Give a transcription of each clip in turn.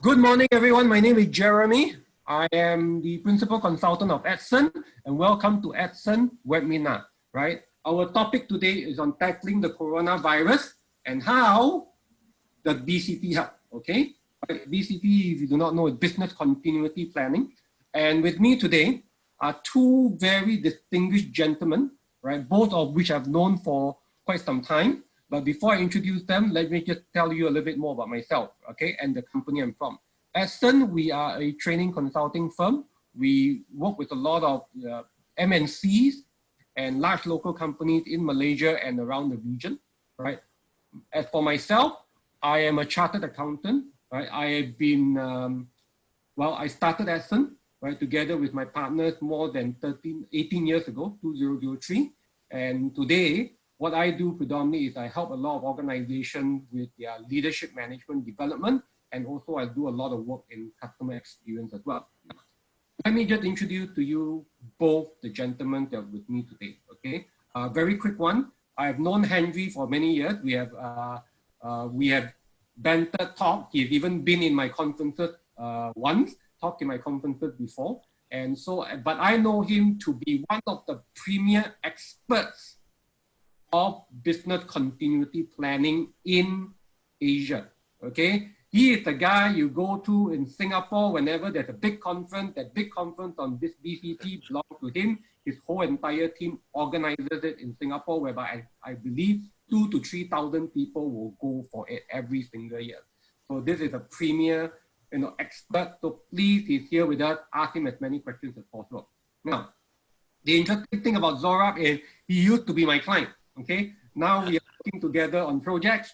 Good morning, everyone. My name is Jeremy. I am the principal consultant of ATCEN, and welcome to ATCEN Webinar. Right? Our topic today is on tackling the coronavirus and how does BCP help. Okay, right? BCP, if you do not know, is business continuity planning. And with me today are two very distinguished gentlemen, right? Both of which I've known for quite some time. But before I introduce them, let me just tell you a little bit more about myself, okay, and the company I'm from. ATCEN, we are a training consulting firm. We work with a lot of MNCs and large local companies in Malaysia and around the region, right? As for myself, I am a chartered accountant, right? I have been, I started ATCEN, right, together with my partners more than 18 years ago, 2003. And today, what I do predominantly is I help a lot of organizations with their leadership management development, and also I do a lot of work in customer experience as well. Let me just introduce to you both the gentlemen that are with me today, okay? Very quick one. I've known Henry for many years. We have bantered, talked. He's even been in my conferences once, talked in my conferences before. And so, but I know him to be one of the premier experts of business continuity planning in Asia, okay? He is the guy you go to in Singapore whenever there's a big conference. That big conference on this BCP belongs to him. His whole entire team organizes it in Singapore, whereby I believe 2,000 to 3,000 people will go for it every single year. So this is a premier, expert. So please, he's here with us. Ask him as many questions as possible. Now, the interesting thing about Zorab is he used to be my client. Okay, now we are working together on projects.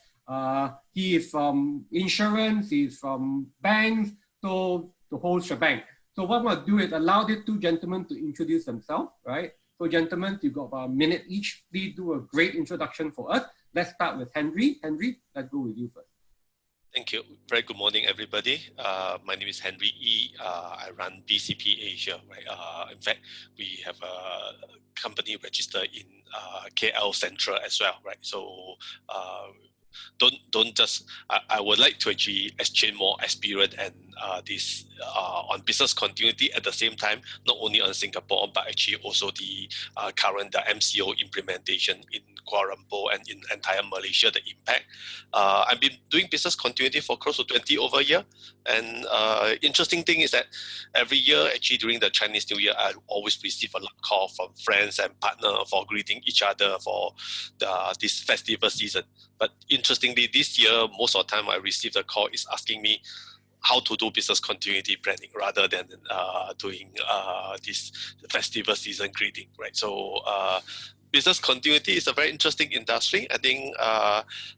He is from insurance, he's from banks, so the whole shebang. So what I'm going to do is allow these two gentlemen to introduce themselves, right? So gentlemen, you've got about a minute each. Please do a great introduction for us. Let's start with Henry. Henry, let's go with you first. Thank you. Very good morning, everybody. My name is Henry E. I run BCP Asia. Right? In fact, we have a company registered in KL Central as well. Right. So don't just. I would like to actually exchange more experience and this on business continuity at the same time, not only on Singapore but actually also the current MCO implementation in Kuala Lumpur and in entire Malaysia, the impact. I've been doing business continuity for close to 20 over a year. And interesting thing is that every year, actually during the Chinese New Year, I always receive a lot of call from friends and partners for greeting each other for this festival season. But interestingly, this year, most of the time I receive the call is asking me how to do business continuity planning rather than doing this festival season greeting, right? So business continuity is a very interesting industry. I think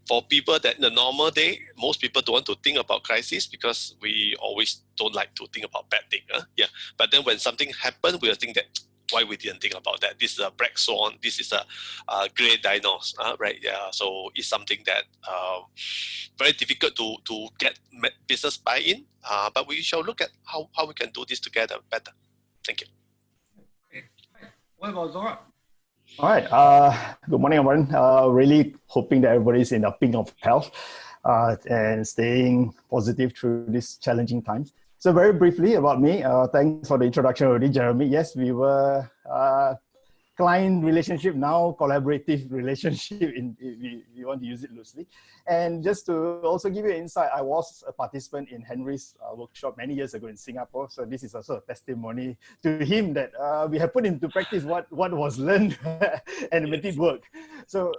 for people that in the normal day, most people don't want to think about crisis because we always don't like to think about bad things. Yeah. But then when something happens, we'll think that why we didn't think about that. This is a black swan. This is a great diagnosis, right? Yeah. So it's something that very difficult to get business buy-in. But we shall look at how we can do this together better. Thank you. What about Zora? All right. Good morning, everyone. Really hoping that everybody's in the pink of health and staying positive through these challenging times. So very briefly about me, thanks for the introduction already, Jeremy. Yes, we were client relationship, now collaborative relationship, if you want to use it loosely. And just to also give you an insight, I was a participant in Henry's workshop many years ago in Singapore. So this is also a testimony to him that we have put into practice what was learned and made it work. So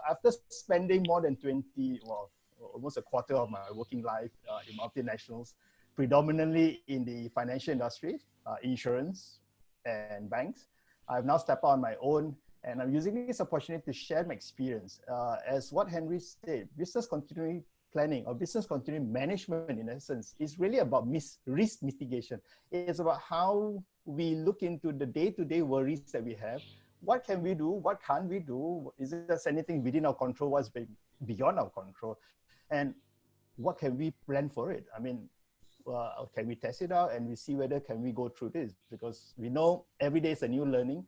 after spending more than almost a quarter of my working life in multinationals, predominantly in the financial industry, insurance and banks, I've now stepped on my own, and I'm using this opportunity to share my experience. As what Henry said, business continuity planning or business continuity management, in essence, is really about risk mitigation. It's about how we look into the day-to-day worries that we have. What can we do? What can't we do? Is there anything within our control? What's beyond our control? And what can we plan for it? I mean, can we test it out and we see whether can we go through this? Because we know every day is a new learning.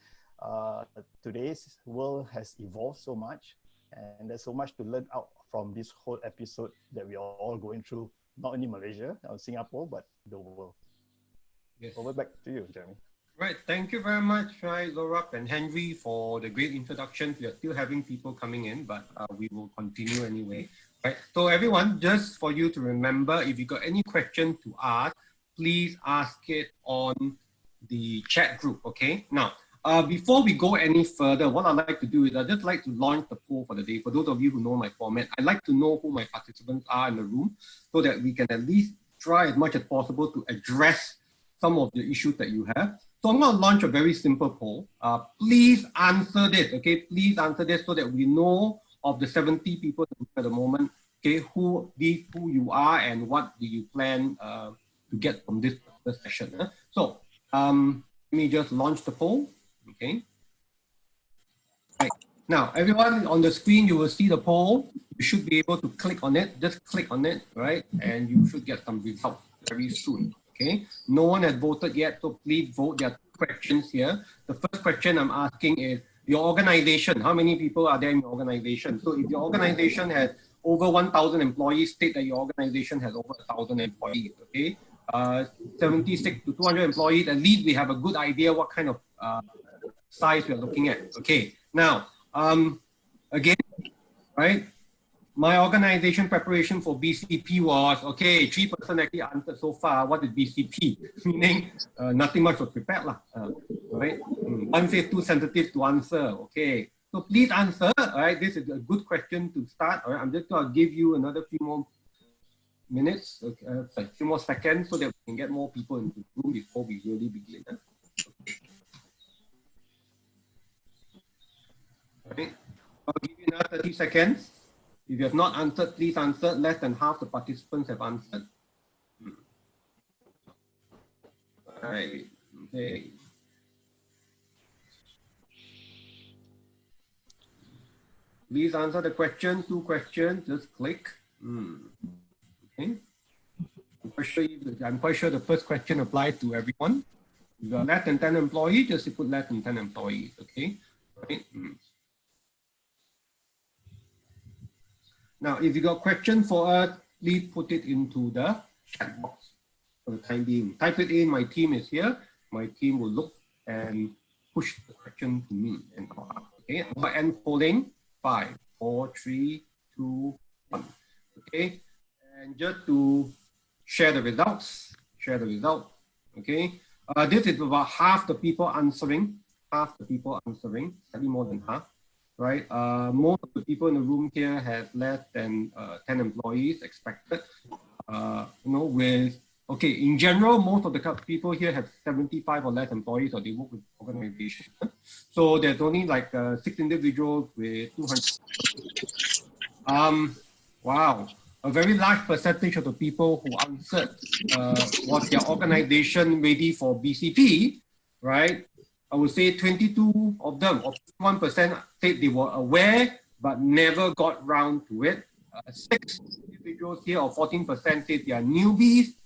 Today's world has evolved so much, and there's so much to learn out from this whole episode that we are all going through, not only Malaysia or Singapore, but the world. Yes. Over back to you, Jeremy. Right, thank you very much, Laura and Henry, for the great introduction. We are still having people coming in, but we will continue anyway. Right, so everyone, just for you to remember, if you got any question to ask, please ask it on the chat group, okay? Now, before we go any further, what I'd like to do is I'd just like to launch the poll for the day. For those of you who know my format, I'd like to know who my participants are in the room so that we can at least try as much as possible to address some of the issues that you have. So I'm going to launch a very simple poll. Please answer this, okay? Please answer this so that we know of the 70 people at the moment, okay, who you are and what do you plan to get from this session. So let me just launch the poll, okay? Right. Now, everyone on the screen, you will see the poll. You should be able to click on it. Just click on it, right? And you should get some results very soon. Okay, no one has voted yet, so please vote. There are two questions here. The first question I'm asking is your organization. How many people are there in your organization? So if your organization has over 1,000 employees, state that your organization has over 1,000 employees. Okay, 76 to 200 employees. At least we have a good idea what kind of size we are looking at. Okay, now again, right? My organization preparation for BCP was, okay, 3% actually answered so far. What is BCP? Meaning nothing much was prepared, right? One says too sensitive to answer. Okay, so please answer. All right, this is a good question to start. All right, I'm just going to give you another few more minutes, a few more seconds, so that we can get more people into the room before we really begin. All right, I'll give you another 30 seconds. If you have not answered, please answer. Less than half the participants have answered. All right. Okay. Please answer the question. 2 questions. Just click. Okay. I'm quite sure the first question applies to everyone. If you are less than 10 employees, just put less than 10 employees. Okay. Right. Now, if you got questions for us, please put it into the chat box for the time being. Type it in. My team is here. My team will look and push the question to me. And okay, I'm going to end polling. 5, 4, 3, 2, 1. Okay, and just to share the results. Okay, this is about half the people answering. Slightly more than half. Right, most of the people in the room here have less than 10 employees expected. Okay, in general, most of the people here have 75 or less employees, or they work with organizations. So there's only like 6 individuals with 200. Wow, a very large percentage of the people who answered was their organization ready for BCP, right? I would say 22 of them, or 1%, said they were aware but never got round to it. 6 individuals here, or 14%, said they are newbies.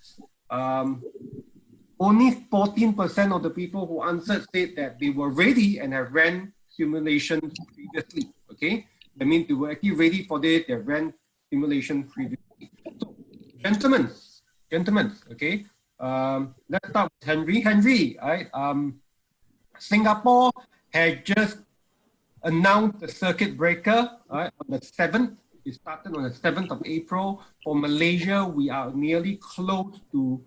Only 14% of the people who answered said that they were ready and have ran simulations previously. Okay, that means they were actually ready for this. They ran simulation previously. So, gentlemen, okay. Let's start with Henry. Henry, right? Singapore had just announced the circuit breaker, right, on the 7th. It started on the 7th of April. For Malaysia, we are nearly close to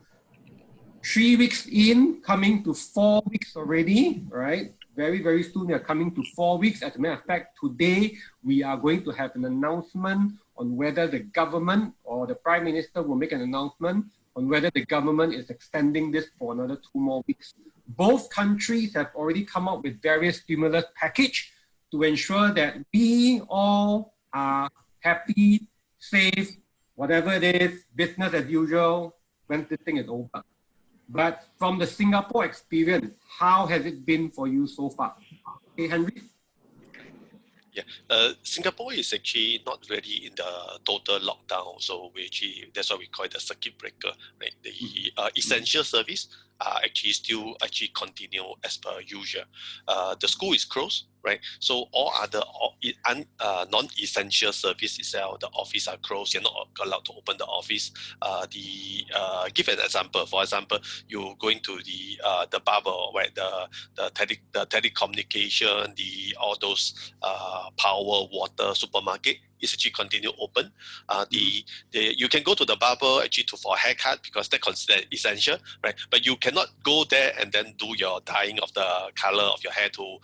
3 weeks in, coming to 4 weeks already, right? Very, very soon we are coming to 4 weeks. As a matter of fact, today we are going to have an announcement on whether the government or the Prime Minister will make an announcement on whether the government is extending this for another 2 more weeks. Both countries have already come up with various stimulus package to ensure that we all are happy, safe, whatever it is, business as usual when this thing is over. But from the Singapore experience, how has it been for you so far? Okay, Henry? Yeah, Singapore is actually not really in the total lockdown, so that's why we call it the circuit breaker, right? The essential service actually still continue as per usual. The school is closed, right? So all other non-essential service itself, the office are closed. You're not allowed to open the office. Give an example. For example, you going to the barber, right? The telecommunication, all those power, water, supermarket is actually continue open. You can go to the barber actually for a haircut because that's considered essential, right? But you cannot go there and then do your dyeing of the color of your hair to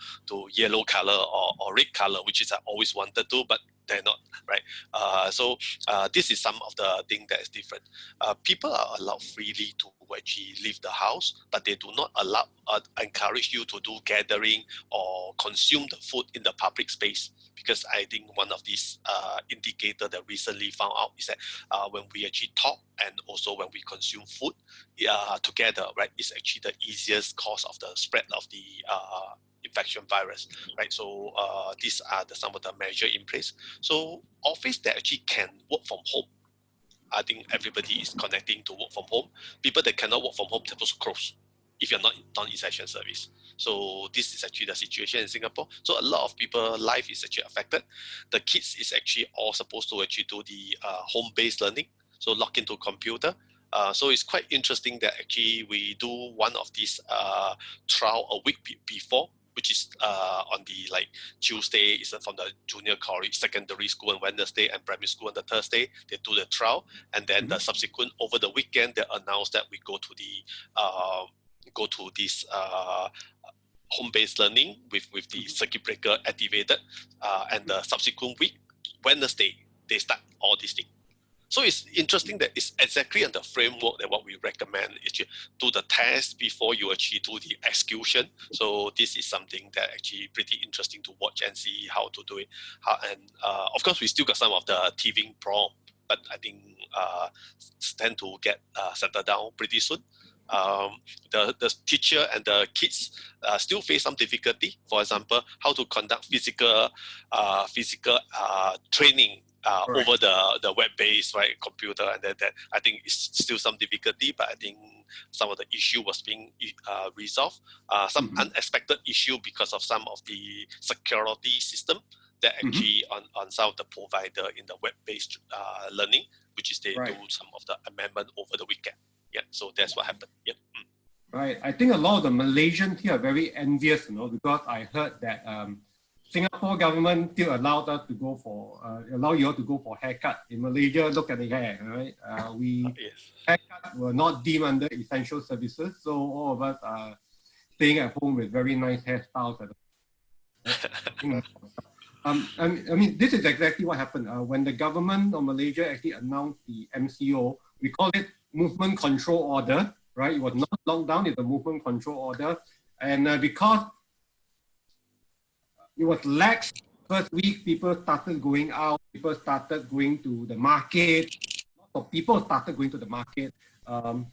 yellow color or red color, which is I always wanted to, but they're not, right? So this is some of the thing that is different. People are allowed freely to actually leave the house, but they do not encourage you to do gathering or consume the food in the public space. Because I think one of these indicators that recently found out is that when we actually talk and also when we consume food together, right, it's actually the easiest cause of the spread of the infection virus, right? So these are some of the measures in place. So office that actually can work from home, I think everybody is connecting to work from home. People that cannot work from home, they're supposed to close if you're not non-essential service. So this is actually the situation in Singapore. So a lot of people life is actually affected. The kids is actually all supposed to actually do the home-based learning. So log into computer. So it's quite interesting that actually we do one of these trial a week before, which is on the Tuesday is from the junior college, secondary school on Wednesday, and primary school on the Thursday. They do the trial, and then the subsequent over the weekend they announce that we go to this home-based learning with the circuit breaker activated, and the subsequent week, Wednesday, they start all these things. So it's interesting that it's exactly on the framework that what we recommend is you do the test before you actually do the execution. So this is something that actually pretty interesting to watch and see how to do it. Of course, we still got some of the teething problem, but I think tend to get settled down pretty soon. The teacher and the kids still face some difficulty. For example, how to conduct physical training over the web-based, right, computer, and that I think it's still some difficulty, but I think some of the issue was being resolved. Some unexpected issue because of some of the security system that actually on some of the provider in the web-based learning, which is they do some of the amendment over the weekend. Yeah, so that's what happened. Yep. Right. I think a lot of the Malaysians here are very envious, because I heard that Singapore government still allowed us to go for allow you all to go for haircut. In Malaysia, look at the hair, right? Haircut were not deemed under essential services, so all of us are staying at home with very nice hairstyles. I mean, this is exactly what happened when the government of Malaysia actually announced the MCO. We call it Movement Control Order, right? It was not lockdown; it's a Movement Control Order, and because it was lax. First week, people started going out. People started going to the market. Lots of people started going to the market. What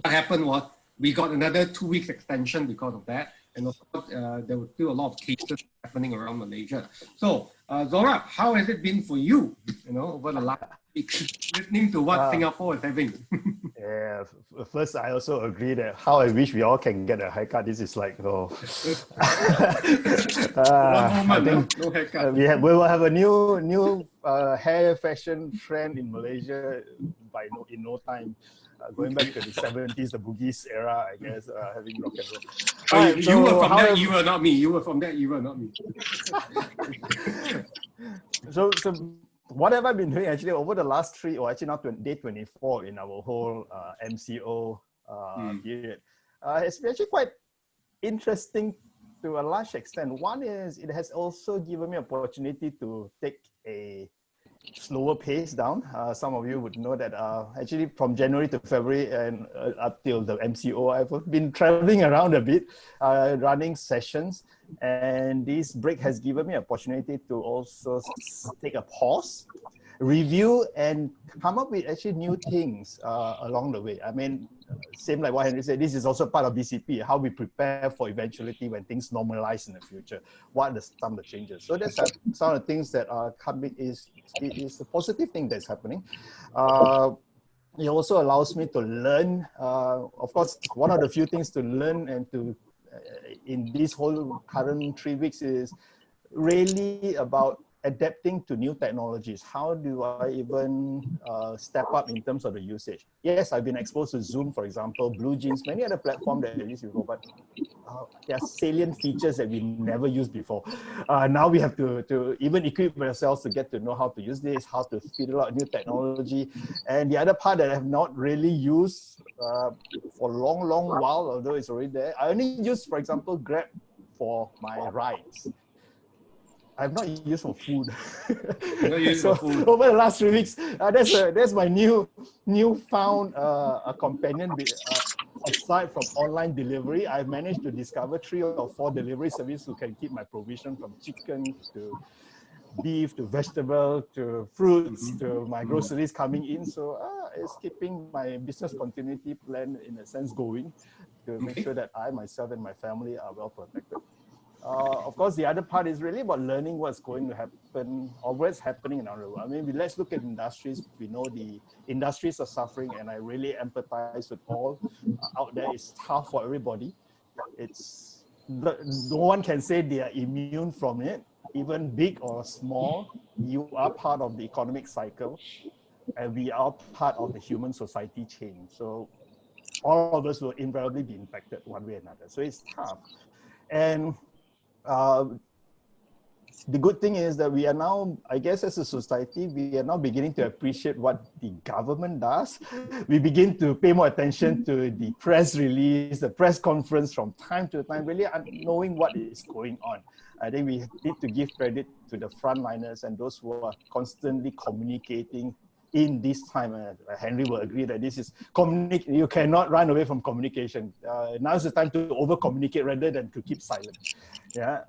happened was we got another 2 weeks extension because of that. And of course, there were still a lot of cases happening around Malaysia. So, Zora, how has it been for you, over the last week, listening to what Singapore is having? Yeah, first I also agree that how I wish we all can get a haircut. This is like, One moment, I think no haircut. we will have a new hair fashion trend in Malaysia in no time. Going back to the 70s, the Boogies era, I guess, having rock and roll. Right, you were from that era, not me. You were from that era, not me. So what have I been doing actually over the last 3, or actually now day 24 in our whole MCO period? It's been actually quite interesting to a large extent. One is it has also given me opportunity to take a slower pace down. Some of you would know that actually from January to February and up till the MCO, I've been traveling around a bit, running sessions, and this break has given me an opportunity to also take a pause, review, and come up with actually new things along the way. I mean, same like what Henry said, this is also part of BCP, how we prepare for eventuality when things normalize in the future. What are some of the changes? So that's some of the things that are coming is a positive thing that's happening. It also allows me to learn. Of course, one of the few things to learn and to in this whole current 3 weeks is really about adapting to new technologies. How do I even step up in terms of the usage? Yes, I've been exposed to Zoom, for example, Blue Jeans, many other platforms that I used before, but there are salient features that we never used before. Now we have to even equip ourselves to get to know how to use this, how to figure out new technology. And the other part that I have not really used for a long while, although it's already there, I only use, for example, Grab for my rides. I've not used for food. So over the last 3 weeks, that's my newfound companion. Aside from online delivery, I've managed to discover 3 or 4 delivery services who can keep my provision from chicken to beef to vegetable to fruits to my groceries coming in. So it's keeping my business continuity plan in a sense going to make sure that I, myself, and my family are well protected. Of course, the other part is really about learning what's going to happen or what's happening in our world. I mean, let's look at industries. We know the industries are suffering, and I really empathize with all out there. It's tough for everybody. No one can say they are immune from it. Even big or small, you are part of the economic cycle, and we are part of the human society chain. So all of us will invariably be impacted one way or another. So it's tough. And the good thing is that we are now, I guess as a society, we are now beginning to appreciate what the government does. We begin to pay more attention to the press release, the press conference from time to time, really knowing what is going on. I think we need to give credit to the frontliners and those who are constantly communicating in this time. Henry will agree that this is you cannot run away from communication. Now is the time to over-communicate rather than to keep silent. Yeah,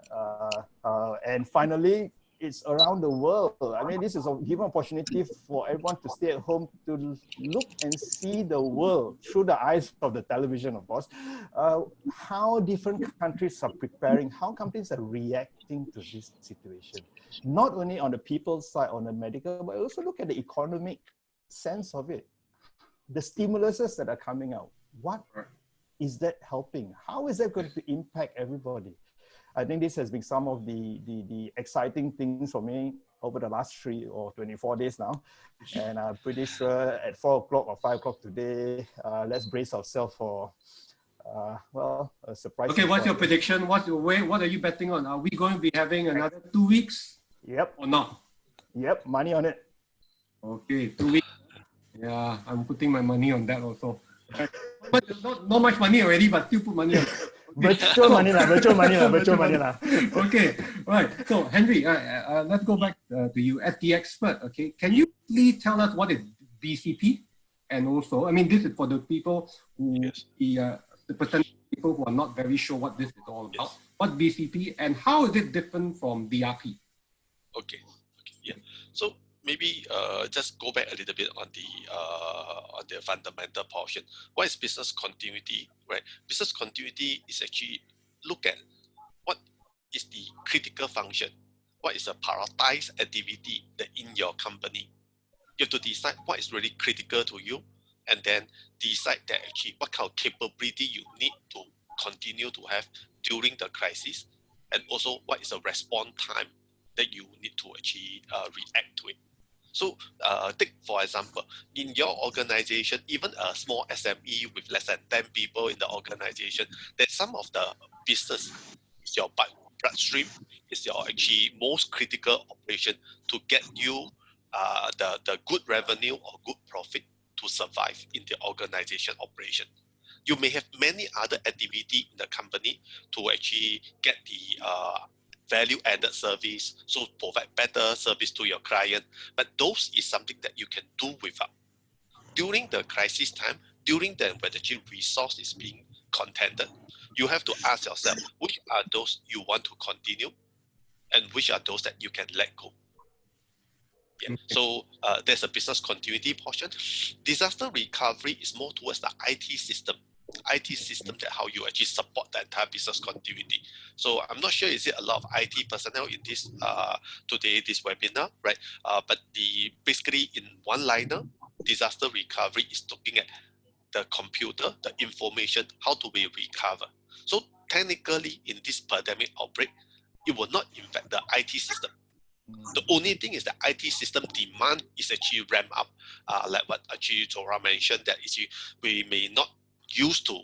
and finally, it's around the world. I mean, this is a given opportunity for everyone to stay at home to look and see the world through the eyes of the television, of course. How different countries are preparing, how countries are reacting to this situation. Not only on the people's side, on the medical, but also look at the economic sense of it. The stimuluses that are coming out, what is that helping? How is that going to impact everybody? I think this has been some of the exciting things for me over the last 3 or 24 days now. And I'm pretty sure at 4 o'clock or 5 o'clock today, let's brace ourselves for, well, a surprise. Okay, what's your prediction? What are you betting on? Are we going to be having another 2 weeks? Yep. Or not? Yep, money on it. Okay, 2 weeks. Yeah, I'm putting my money on that also. But not much money already, but still put money on it. Virtual money lah. Okay, right. So Henry, let's go back to you as the expert. Okay, can you please tell us what is BCP, and also, I mean, this is for the people who the potential people who are not very sure what this is all about. What BCP and how is it different from BRP? Okay, yeah. So maybe just go back a little bit on the fundamental portion. What is business continuity, right? Business continuity is actually look at what is the critical function, what is a prioritized activity that in your company. You have to decide what is really critical to you, and then decide that actually what kind of capability you need to continue to have during the crisis, and also what is a response time that you need to actually react to it. So take for example, in your organization, even a small SME with less than 10 people in the organization, that some of the business is your bloodstream, is your actually most critical operation to get you the good revenue or good profit to survive in the organization operation. You may have many other activity in the company to actually get the value-added service, so provide better service to your client. But those is something that you can do without. During the crisis time, during the when the resource is being contended, you have to ask yourself, which are those you want to continue, and which are those that you can let go. Yeah. So there's a business continuity portion. Disaster recovery is more towards the IT system that how you actually support the entire business continuity. So I'm not sure is it a lot of IT personnel in this this webinar, right? But basically in one liner, disaster recovery is looking at the computer, the information, how do we recover. So technically in this pandemic outbreak, it will not impact the IT system. The only thing is the IT system demand is actually ramp up, like what actually Zora mentioned, that we may not used to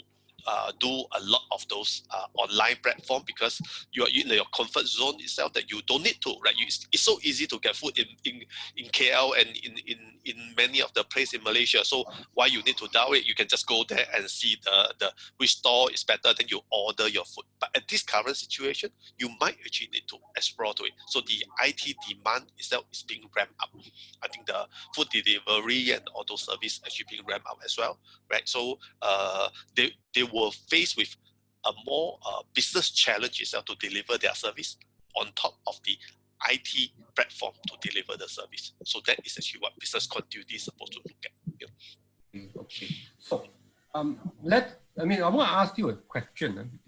do a lot of those online platform because you are in your comfort zone itself that you don't need to, right? It's so easy to get food in KL and in many of the places in Malaysia. So why you need to dial it? You can just go there and see the which store is better, then you order your food. But at this current situation, you might actually need to explore to it. So the IT demand itself is being ramped up. I think the food delivery and auto service actually being ramped up as well, right? So they were faced with a more business challenge itself to deliver their service on top of the IT platform to deliver the service. So that is actually what business continuity is supposed to look at. Yeah. Okay. So, I want to ask you a question.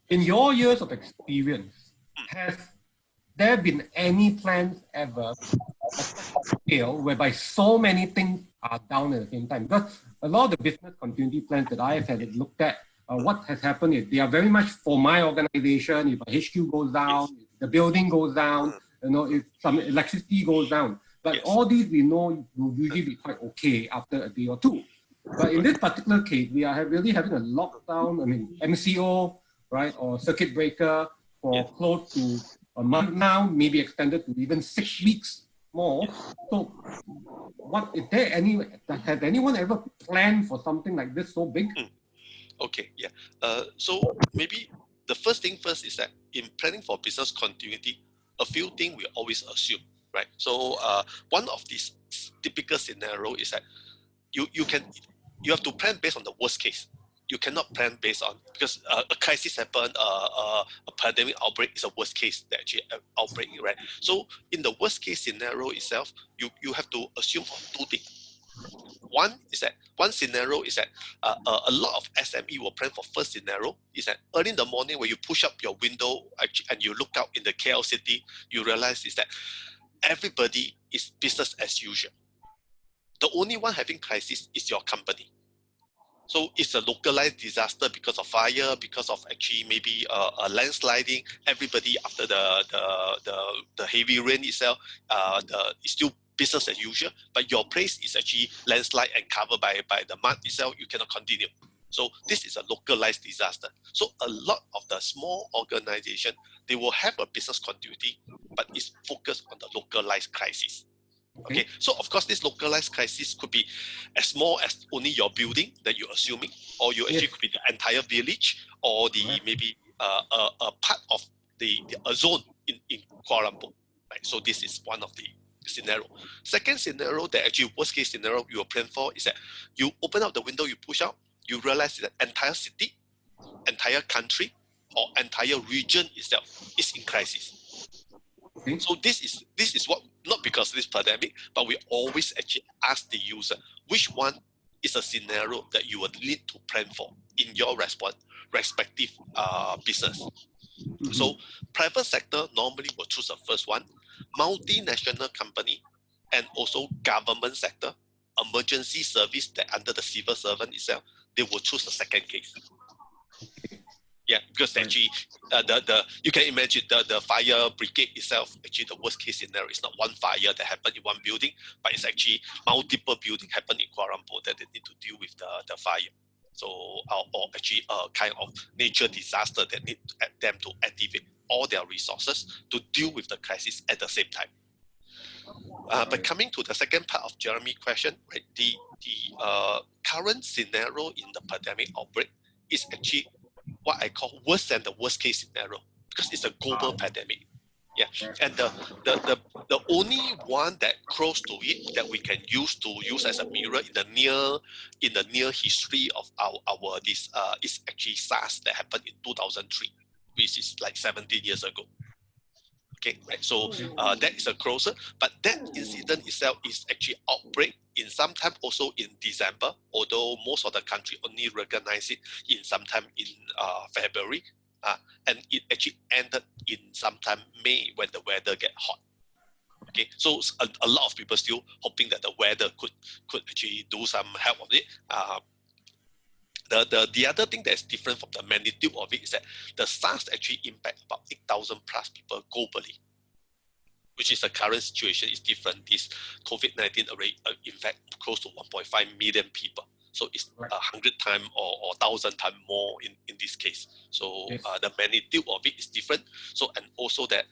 In your years of experience, has there been any plans ever whereby so many things are down at the same time? Because a lot of the business continuity plans that I have had looked at, what has happened is they are very much for my organization. If a HQ goes down, if the building goes down, if some electricity goes down. But all these we know will usually be quite okay after a day or two. But in this particular case, we are really having a lockdown, MCO, right, or circuit breaker for close to a month now, maybe extended to even 6 weeks more. So has anyone ever planned for something like this so big? Okay, so maybe the first thing first is that in planning for business continuity, a few things we always assume, right? So one of these typical scenario is that you have to plan based on the worst case. You cannot plan based on, because a crisis happened, a pandemic outbreak is a worst case that actually outbreak, right? So in the worst case scenario itself, you have to assume two things. One scenario is that a lot of SME will plan for first scenario is that early in the morning when you push up your window and you look out in the KL city, you realize is that everybody is business as usual. The only one having crisis is your company. So it's a localized disaster because of fire, because of actually maybe a landsliding. Everybody after the heavy rain itself, it's still business as usual. But your place is actually landslide and covered by the mud itself. You cannot continue. So this is a localized disaster. So a lot of the small organization, they will have a business continuity, but it's focused on the localized crisis. Okay, so of course, this localized crisis could be as small as only your building that you're assuming, or you actually could be the entire village, or maybe a part of a zone in Kuala Lumpur. Right? So this is one of the scenario. Second scenario, that actually worst case scenario you will plan for is that you open up the window, you push out, you realize that entire city, entire country, or entire region itself is in crisis. So this is what, not because of this pandemic, but we always actually ask the user, which one is a scenario that you would need to plan for in your respective business. So private sector normally will choose the first one, multinational company, and also government sector, emergency service that under the civil servant itself, they will choose the second case. Yeah, because actually, you can imagine the fire brigade itself. Actually, the worst case scenario is not one fire that happened in one building, but it's actually multiple buildings happen in Kuala Lumpur that they need to deal with the fire. So, or actually a kind of nature disaster that need them to activate all their resources to deal with the crisis at the same time. But coming to the second part of Jeremy's question, right? The current scenario in the pandemic outbreak is actually what I call worse than the worst case scenario, because it's a global pandemic. Yeah, and the only one that close to it that we can use as a mirror in the near history of our this is actually SARS that happened in 2003, which is like 17 years ago. Okay, right. So that is a closer, but that incident itself is actually outbreak in sometime also in December, although most of the country only recognize it in sometime in February, and it actually ended in sometime May when the weather get hot. Okay, so a lot of people still hoping that the weather could actually do some help of it. The other thing that's different from the magnitude of it is that the SARS actually impact about 8,000 plus people globally, which is the current situation is different. This COVID-19 already in fact close to 1.5 million people. So it's 100 times or 1,000 times more in this case. So Yes. The magnitude of it is different. So and also that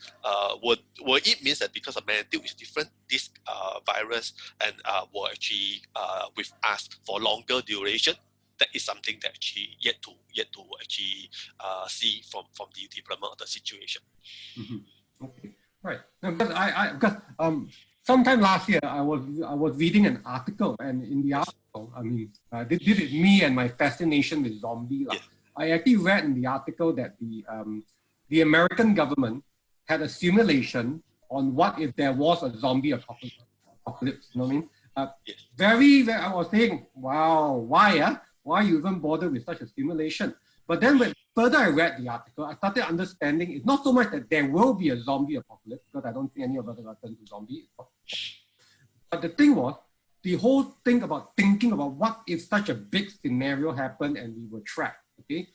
what it means that because the magnitude is different, this virus and will actually with us for longer duration. That is something that actually yet to actually see from the development of the situation. Mm-hmm. Okay, right. No, because sometime last year I was reading an article, and in the article, I mean, this is me and my fascination with zombie. Yeah. I actually read in the article that the American government had a simulation on what if there was a zombie apocalypse. You know what I mean? Yes. Very, I was saying, wow, why? Why you even bother with such a simulation? But then when further I read the article, I started understanding it's not so much that there will be a zombie apocalypse, because I don't think any of us are turned to zombie. But the thing was, the whole thing about thinking about what if such a big scenario happened and we were trapped, okay?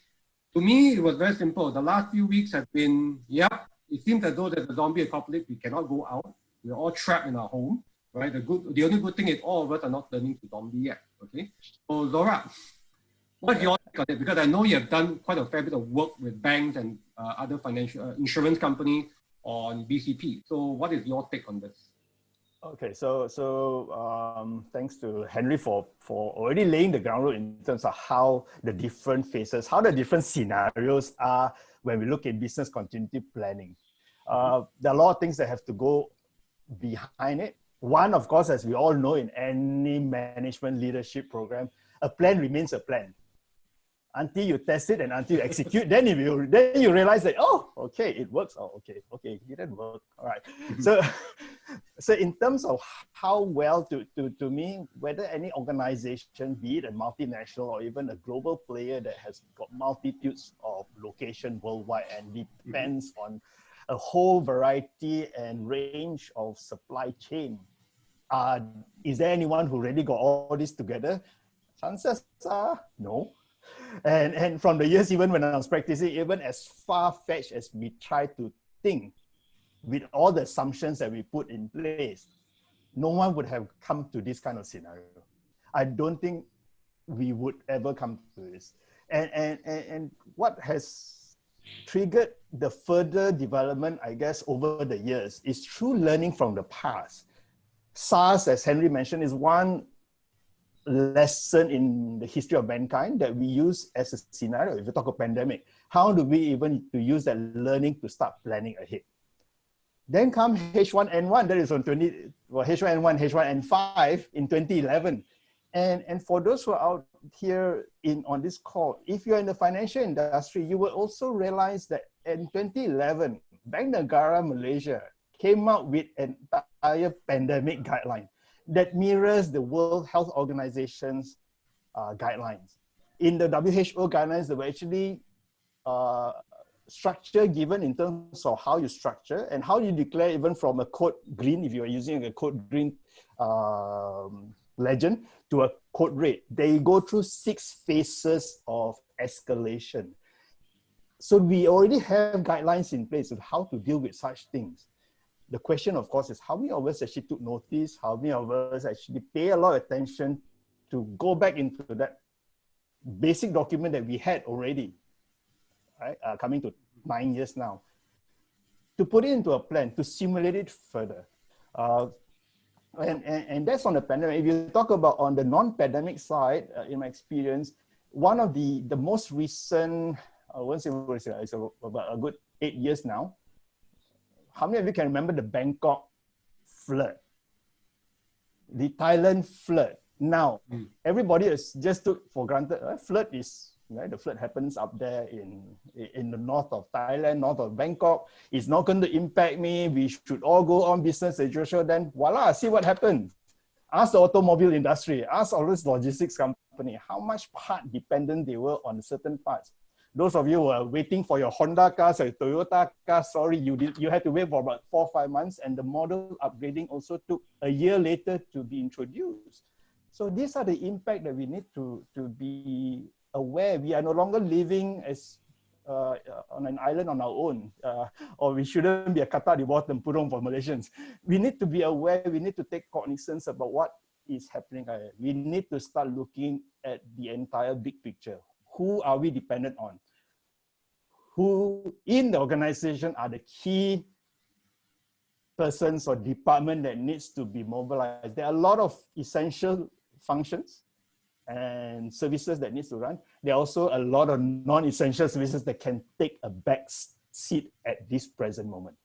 To me, it was very simple. The last few weeks have been, it seems as though there's a zombie apocalypse. We cannot go out. We're all trapped in our home, right? The only good thing is all of us are not turning to zombie yet, okay? So Zora, what's your take on it? Because I know you have done quite a fair bit of work with banks and other financial insurance companies on BCP. So what is your take on this? Okay, so thanks to Henry for already laying the groundwork in terms of how the different phases, how the different scenarios are when we look at business continuity planning. There are a lot of things that have to go behind it. One, of course, as we all know, in any management leadership program, a plan remains a plan. Until you test it and until you execute, then you realize that, oh, okay, it works. Oh, okay, it didn't work. All right. So in terms of how well, to me, whether any organization, be it a multinational or even a global player that has got multitudes of locations worldwide and depends on a whole variety and range of supply chain, is there anyone who really got all this together? Chances are no. And from the years, even when I was practicing, even as far-fetched as we try to think, with all the assumptions that we put in place, no one would have come to this kind of scenario. I don't think we would ever come to this. And what has triggered the further development, I guess, over the years is through learning from the past. SARS, as Henry mentioned, is one lesson in the history of mankind that we use as a scenario. If you talk of pandemic, how do we even to use that learning to start planning ahead? Then come H1N1, that is on H1N1, H1N5 in 2011. And for those who are out here on this call, if you're in the financial industry, you will also realize that in 2011, Bank Negara Malaysia came out with an entire pandemic guideline that mirrors the World Health Organization's guidelines. In the WHO guidelines, there were actually structure given in terms of how you structure and how you declare, even from a code green, if you are using a code green legend, to a code red. They go through 6 phases of escalation. So we already have guidelines in place of how to deal with such things. The question, of course, is how many of us actually took notice, how many of us actually pay a lot of attention to go back into that basic document that we had already, right? Coming to 9 years now, to put it into a plan, to simulate it further. And that's on the pandemic. If you talk about on the non-pandemic side, in my experience, one of the most recent, I won't say recent, it's about a good 8 years now. How many of you can remember the Bangkok flood? The Thailand flood. Now, everybody is just took for granted, flood is, right? The flood happens up there in the north of Thailand, north of Bangkok. It's not going to impact me. We should all go on business as usual. Then voila, see what happens. Ask the automobile industry, ask all this logistics company, how much part dependent they were on certain parts. Those of you who are waiting for your Honda cars or Toyota cars, sorry, you had to wait for about 4 or 5 months, and the model upgrading also took a year later to be introduced. So these are the impact that we need to be aware. We are no longer living as on an island on our own, or we shouldn't be a kata di bawah tempurung for Malaysians. We need to be aware, we need to take cognizance about what is happening. We need to start looking at the entire big picture. Who are we dependent on? Who in the organization are the key persons or department that needs to be mobilized? There are a lot of essential functions and services that needs to run. There are also a lot of non-essential services that can take a back seat at this present moment.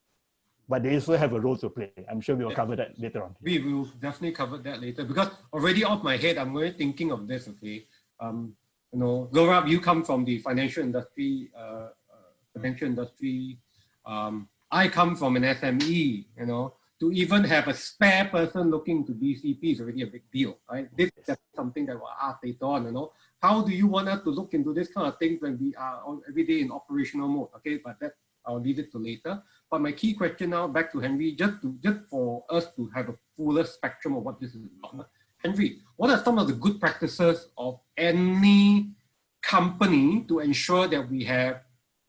But they also have a role to play. I'm sure we will cover that later on. We will definitely cover that later, because already off my head, I'm really thinking of this, okay? You know, Laura, you come from the financial industry, I come from an SME, you know, to even have a spare person looking to BCP is already a big deal, right? This is something that we'll ask later on, you know. How do you want us to look into this kind of things when we are every day in operational mode, okay? But that I'll leave it to later. But my key question now, back to Henry, just for us to have a fuller spectrum of what this is about. Henry, what are some of the good practices of any company to ensure that we have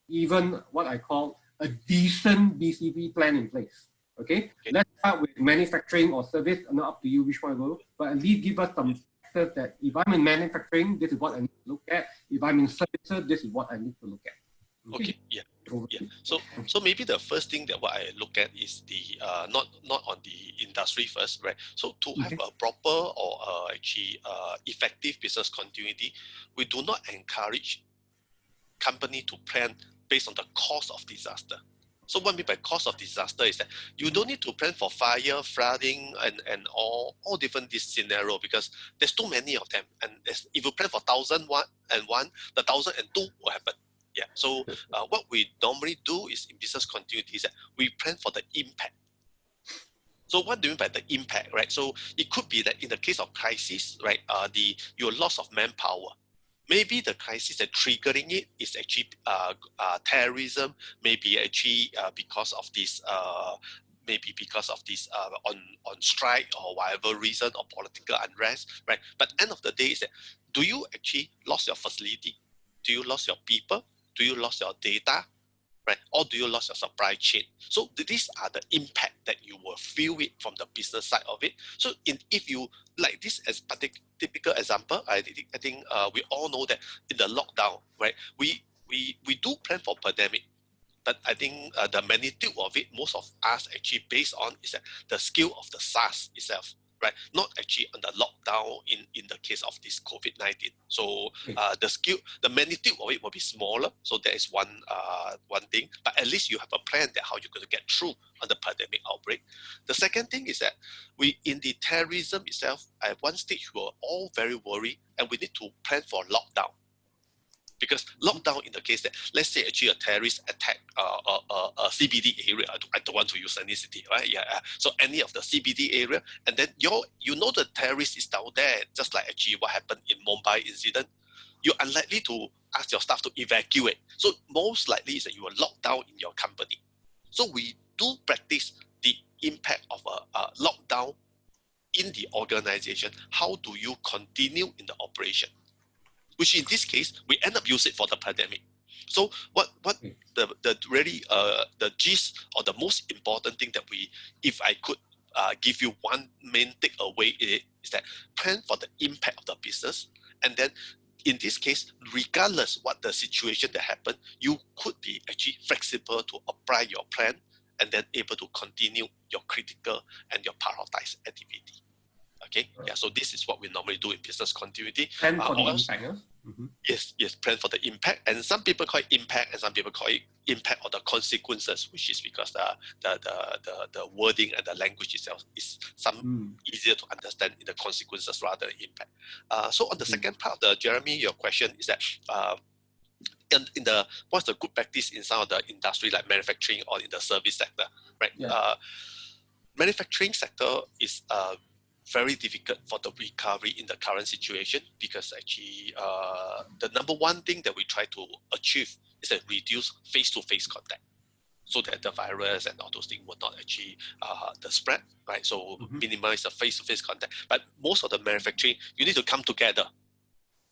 even what I call a decent BCP plan in place? Okay, let's start with manufacturing or service. Not up to you which one to go, but at least give us some factors that if I'm in manufacturing, this is what I need to look at. If I'm in services, this is what I need to look at. Okay, yeah. So maybe the first thing that what I look at is the not on the industry first, right? So to have a proper or effective business continuity, we do not encourage company to plan based on the cause of disaster. So what I mean by cause of disaster is that you don't need to plan for fire, flooding, and all different this scenario, because there's too many of them. And if you plan for 1,001, the 1,002 will happen. Yeah. So what we normally do is in business continuity is that we plan for the impact. So what do you mean by the impact, right? So it could be that in the case of crisis, right, your loss of manpower. Maybe the crisis that triggering it is actually terrorism. Maybe actually because of this. On strike or whatever reason, or political unrest, right? But end of the day is that, do you actually lost your facility? Do you lost your people? Do you lost your data? Right? Or do you lose your supply chain? So these are the impact that you will feel it from the business side of it. So if you like this as typical example, I think we all know that in the lockdown, right? We do plan for pandemic, but I think the magnitude of it, most of us actually based on is that the scale of the SARS itself. Right, not actually on the lockdown in the case of this COVID-19. So the magnitude of it will be smaller. So that is one thing. But at least you have a plan that how you're going to get through on the pandemic outbreak. The second thing is that we in the terrorism itself, at one stage we were all very worried, and we need to plan for lockdown. Because lockdown in the case that, let's say actually a terrorist attack a CBD area, I don't want to use any city, right? Yeah. So any of the CBD area, and then you know the terrorist is down there, just like actually what happened in Mumbai incident. You're unlikely to ask your staff to evacuate. So most likely is that you will lock down in your company. So we do practice the impact of a lockdown in the organization. How do you continue in the operation? Which in this case, we end up using it for the pandemic. So what the really the gist or the most important thing that if I could give you one main takeaway is that plan for the impact of the business, and then in this case, regardless what the situation that happened, you could be actually flexible to apply your plan and then able to continue your critical and your prioritized activity. Okay, yeah, so this is what we normally do in business continuity. Plan for the impact, Yes, plan for the impact. And some people call it impact, and some people call it impact or the consequences, which is because the wording and the language itself is easier to understand in the consequences rather than impact. So on the second part of the Jeremy, your question is that in the what's the good practice in some of the industry like manufacturing or in the service sector, right? Yeah. Manufacturing sector is very difficult for the recovery in the current situation, because actually the number one thing that we try to achieve is to reduce face-to-face contact, so that the virus and all those things will not actually the spread, right? So minimize the face-to-face contact. But most of the manufacturing, you need to come together,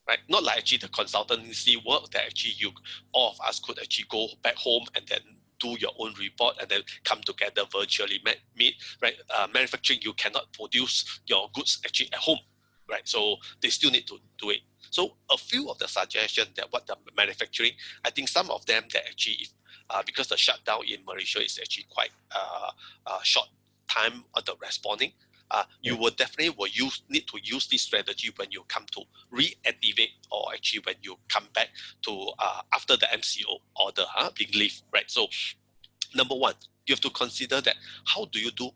right? Not like actually the consultancy work that actually all of us could actually go back home and then do your own report and then come together virtually meet, right? Manufacturing, you cannot produce your goods actually at home, right? So they still need to do it. So a few of the suggestions that what the manufacturing, I think some of them that actually, because the shutdown in Malaysia is actually quite short time of the responding, you will definitely need to use this strategy when you come to reactivate, or actually when you come back to after the MCO order being lifted, right? So number one, you have to consider that how do you do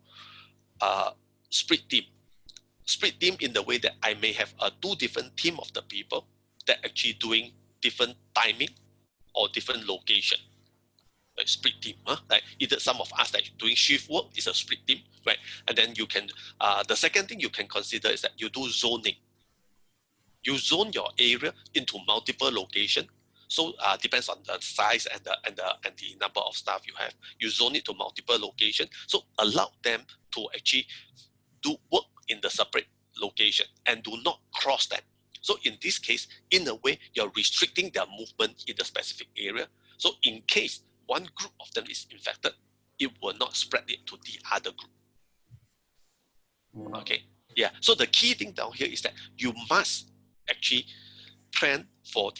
split team in the way that I may have two different team of the people that actually doing different timing or different location. Like split team, like either some of us that doing shift work is a split team, right? And then you can, the second thing you can consider is that you do zoning. You zone your area into multiple locations. So depends on the size and the number of staff you have. You zone it to multiple locations. So allow them to actually do work in the separate location and do not cross them. So in this case, in a way, you're restricting their movement in the specific area. So in case one group of them is infected, it will not spread it to the other group. Okay, yeah. So the key thing down here is that you must actually plan for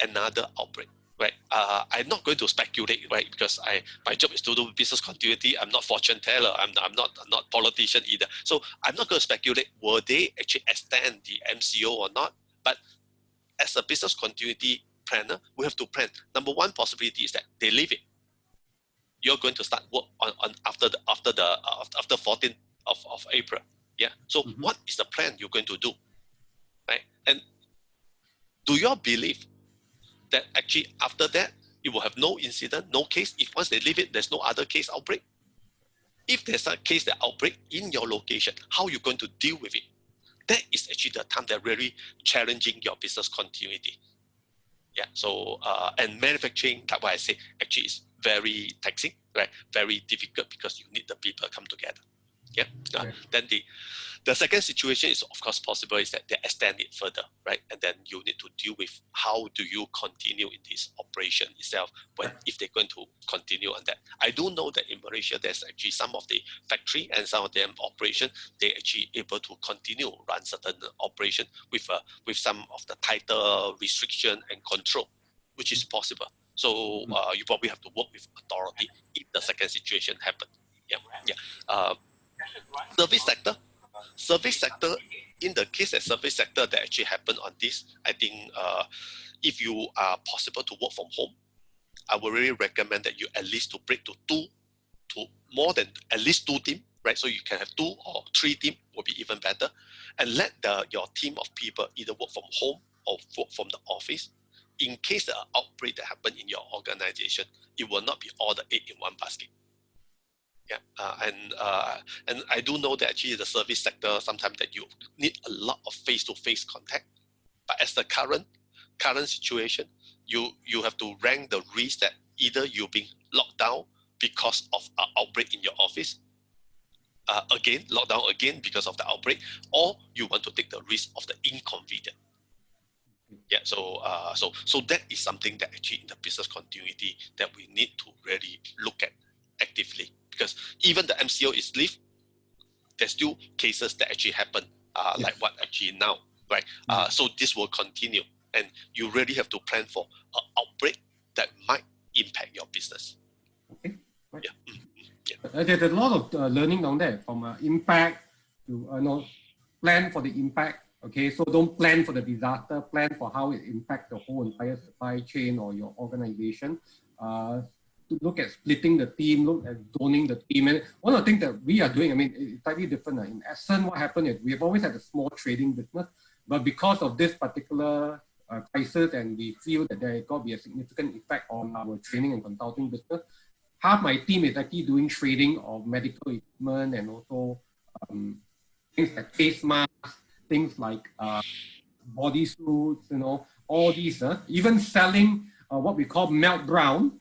another outbreak, right? I'm not going to speculate, right? Because my job is to do business continuity. I'm not fortune teller. I'm not politician either. So I'm not going to speculate. Will they actually extend the MCO or not? But as a business continuity planner, we have to plan. Number one possibility is that they leave it. You're going to start work on after 14th of April. Yeah. So what is the plan you're going to do, right? And do you all believe that actually after that it will have no incident, no case? If once they leave it, there's no other case outbreak. If there's a case that outbreak in your location, how are you going to deal with it? That is actually the time that really challenging your business continuity. Yeah. So and manufacturing, like what I say, actually is very taxing, right? Very difficult because you need the people come together. Yeah. Then the second situation is of course possible is that they extend it further, right? And then you need to deal with how do you continue in this operation itself if they're going to continue on that. I do know that in Malaysia there's actually some of the factory and some of them operation, they actually able to continue run certain operation with some of the tighter restriction and control, which is possible. So you probably have to work with authority if the second situation happens. Yeah. Service sector, in the case that service sector that actually happened on this, I think if you are possible to work from home, I would really recommend that you at least to break to more than at least 2 teams, right? So you can have 2 or 3 teams will be even better, and let your team of people either work from home or work from the office. In case the outbreak that happened in your organization, it will not be all the egg in one basket. Yeah, and I do know that actually the service sector sometimes that you need a lot of face-to-face contact, but as the current situation, you have to rank the risk that either you're being locked down because of an outbreak in your office, locked down again because of the outbreak, or you want to take the risk of the inconvenience. Yeah, so that is something that actually in the business continuity that we need to really look at actively. Because even the MCO is lifted, there's still cases that actually happen, like what actually now, right? So this will continue, and you really have to plan for an outbreak that might impact your business. Okay. Right. Yeah. There's a lot of learning down there, from impact to plan for the impact. Okay, so don't plan for the disaster, plan for how it impacts the whole entire supply chain or your organization. To look at splitting the team, look at zoning the team. And one of the things that we are doing, I mean, it's slightly different. In ATCEN, what happened is we have always had a small trading business, but because of this particular crisis, and we feel that there got to be a significant effect on our training and consulting business, half my team is actually doing trading of medical equipment and also things like face masks, things like bodysuits, all these, even selling what we call melt brown,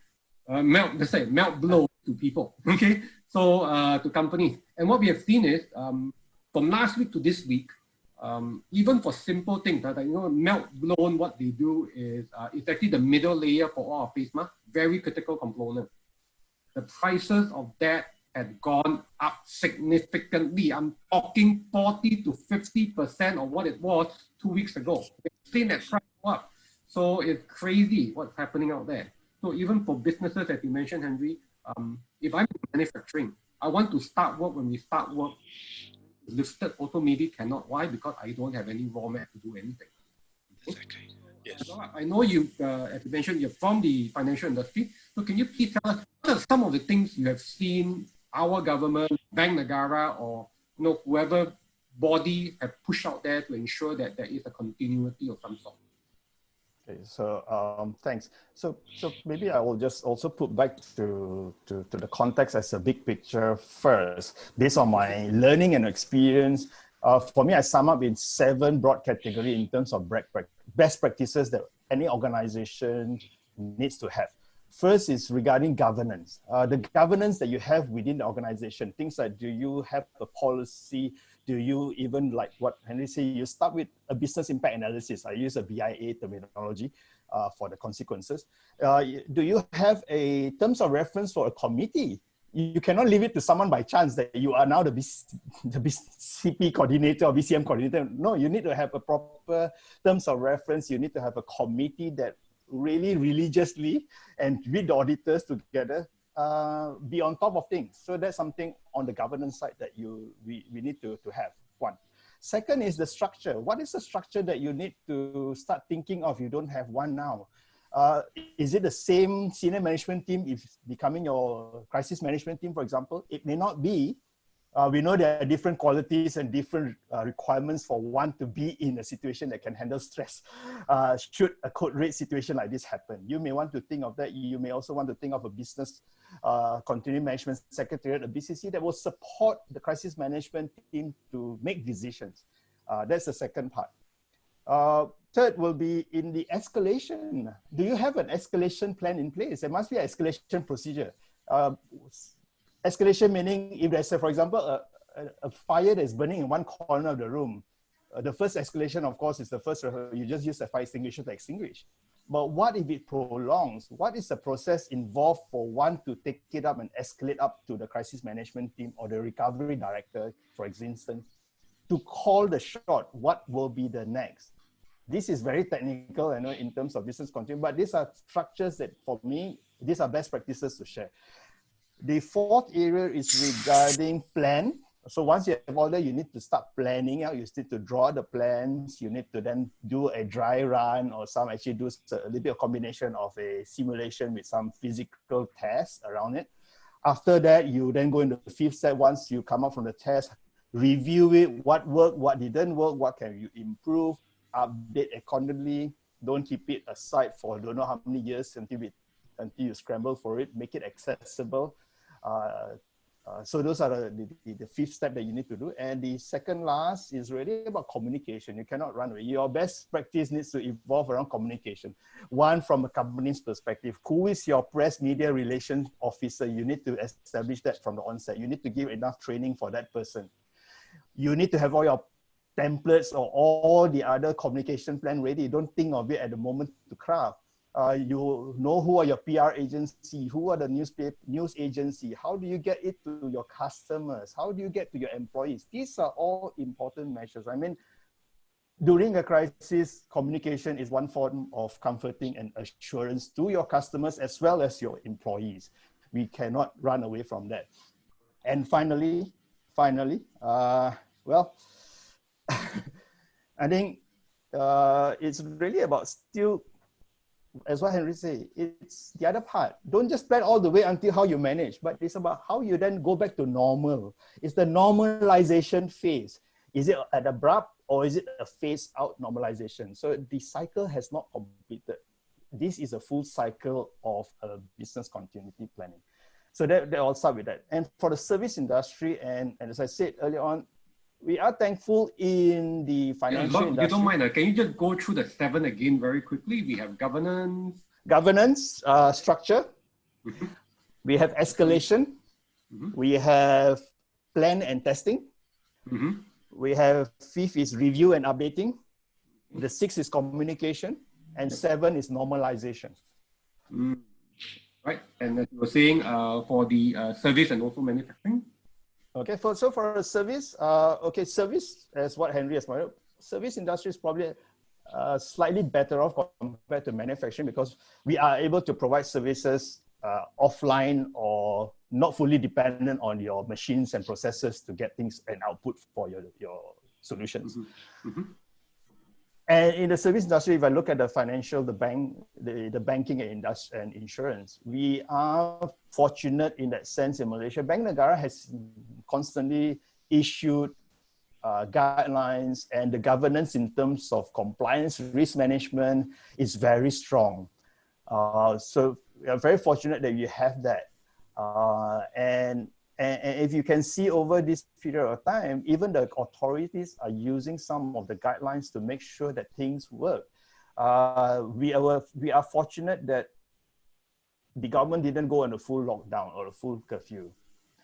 melt blow to people, okay? So to companies. And what we have seen is from last week to this week, even for simple things, like, melt blown, what they do is it's actually the middle layer for all our face masks, very critical component. The prices of that had gone up significantly. I'm talking 40 to 50% of what it was 2 weeks ago. We've seen that price go up. So it's crazy what's happening out there. So even for businesses, as you mentioned, Henry, if I'm in manufacturing, I want to start work when we start work. Listed also maybe cannot. Why? Because I don't have any raw mat to do anything. Exactly. Yes. So I know you, as you mentioned, you're from the financial industry. So can you please tell us what are some of the things you have seen our government, Bank Negara, or whoever body have pushed out there to ensure that there is a continuity of some sort? Okay, so thanks. So maybe I will just also put back to the context as a big picture first, based on my learning and experience. For me, I sum up in 7 broad categories in terms of best practices that any organization needs to have. First is regarding governance. The governance that you have within the organization, things like, do you have a policy? Do you even, like what Henry said, you start with a business impact analysis. I use a BIA terminology for the consequences. Do you have a terms of reference for a committee? You cannot leave it to someone by chance that you are now the BCP coordinator or BCM coordinator. No, you need to have a proper terms of reference. You need to have a committee that really religiously and with the auditors together be on top of things. So that's something on the governance side that we need to have. One. Second is the structure. What is the structure that you need to start thinking of? You don't have one now. Is it the same senior management team if becoming your crisis management team, for example? It may not be. We know there are different qualities and different requirements for one to be in a situation that can handle stress. Should a code red situation like this happen, you may want to think of that. You may also want to think of a business continuing management secretariat, a BCC that will support the crisis management team to make decisions. That's the second part. Third will be in the escalation. Do you have an escalation plan in place? There must be an escalation procedure. Escalation meaning if there's, for example, a fire that's burning in one corner of the room, the first escalation, of course, is the first, you just use a fire extinguisher to extinguish. But what if it prolongs? What is the process involved for one to take it up and escalate up to the crisis management team or the recovery director, for instance, to call the shot? What will be the next? This is very technical, I know, in terms of business continuity, but these are structures that, for me, these are best practices to share. The fourth area is regarding plan. So once you have all that, you need to start planning out. You need to draw the plans. You need to then do a dry run, or some actually do a little bit of combination of a simulation with some physical tests around it. After that, you then go into the fifth step. Once you come out from the test, review it, what worked, what didn't work, what can you improve, update accordingly. Don't keep it aside for don't know how many years until you scramble for it, make it accessible. So those are the fifth step that you need to do. And the second last is really about communication. You cannot run away. Your best practice needs to evolve around communication. One, from a company's perspective, who is your press media relations officer? You need to establish that from the onset. You need to give enough training for that person. You need to have all your templates or all the other communication plan ready. Don't think of it at the moment to craft. You know who are your PR agency, who are the news agency, how do you get it to your customers, how do you get to your employees? These are all important measures. I mean, during a crisis, communication is one form of comforting and assurance to your customers as well as your employees. We cannot run away from that. And finally, well, I think it's really about still, as what Henry said, it's the other part. Don't just plan all the way until how you manage, but it's about how you then go back to normal. It's the normalization phase. Is it an abrupt or is it a phase out normalization? So the cycle has not completed. This is a full cycle of business continuity planning. So that I'll start with that. And for the service industry, and as I said earlier on, We are thankful in the financial industry. You don't mind, can you just go through the 7 again very quickly? We have governance, structure. Mhm. We have escalation. Mhm. We have plan and testing. Mhm. We have 5th is review and updating. The 6th is communication, and 7 is normalization. Mm. Right, and as you were saying, for the service and also manufacturing. Okay, so for a service, service, as what Henry has pointed out, service industry is probably slightly better off compared to manufacturing because we are able to provide services offline or not fully dependent on your machines and processes to get things and output for your solutions. Mm-hmm. Mm-hmm. And in the service industry, if I look at the financial, the banking and insurance, we are fortunate in that sense in Malaysia. Bank Negara has constantly issued guidelines, and the governance in terms of compliance, risk management is very strong. So we are very fortunate that you have that. And if you can see over this period of time, even the authorities are using some of the guidelines to make sure that things work. We are fortunate that the government didn't go on a full lockdown or a full curfew.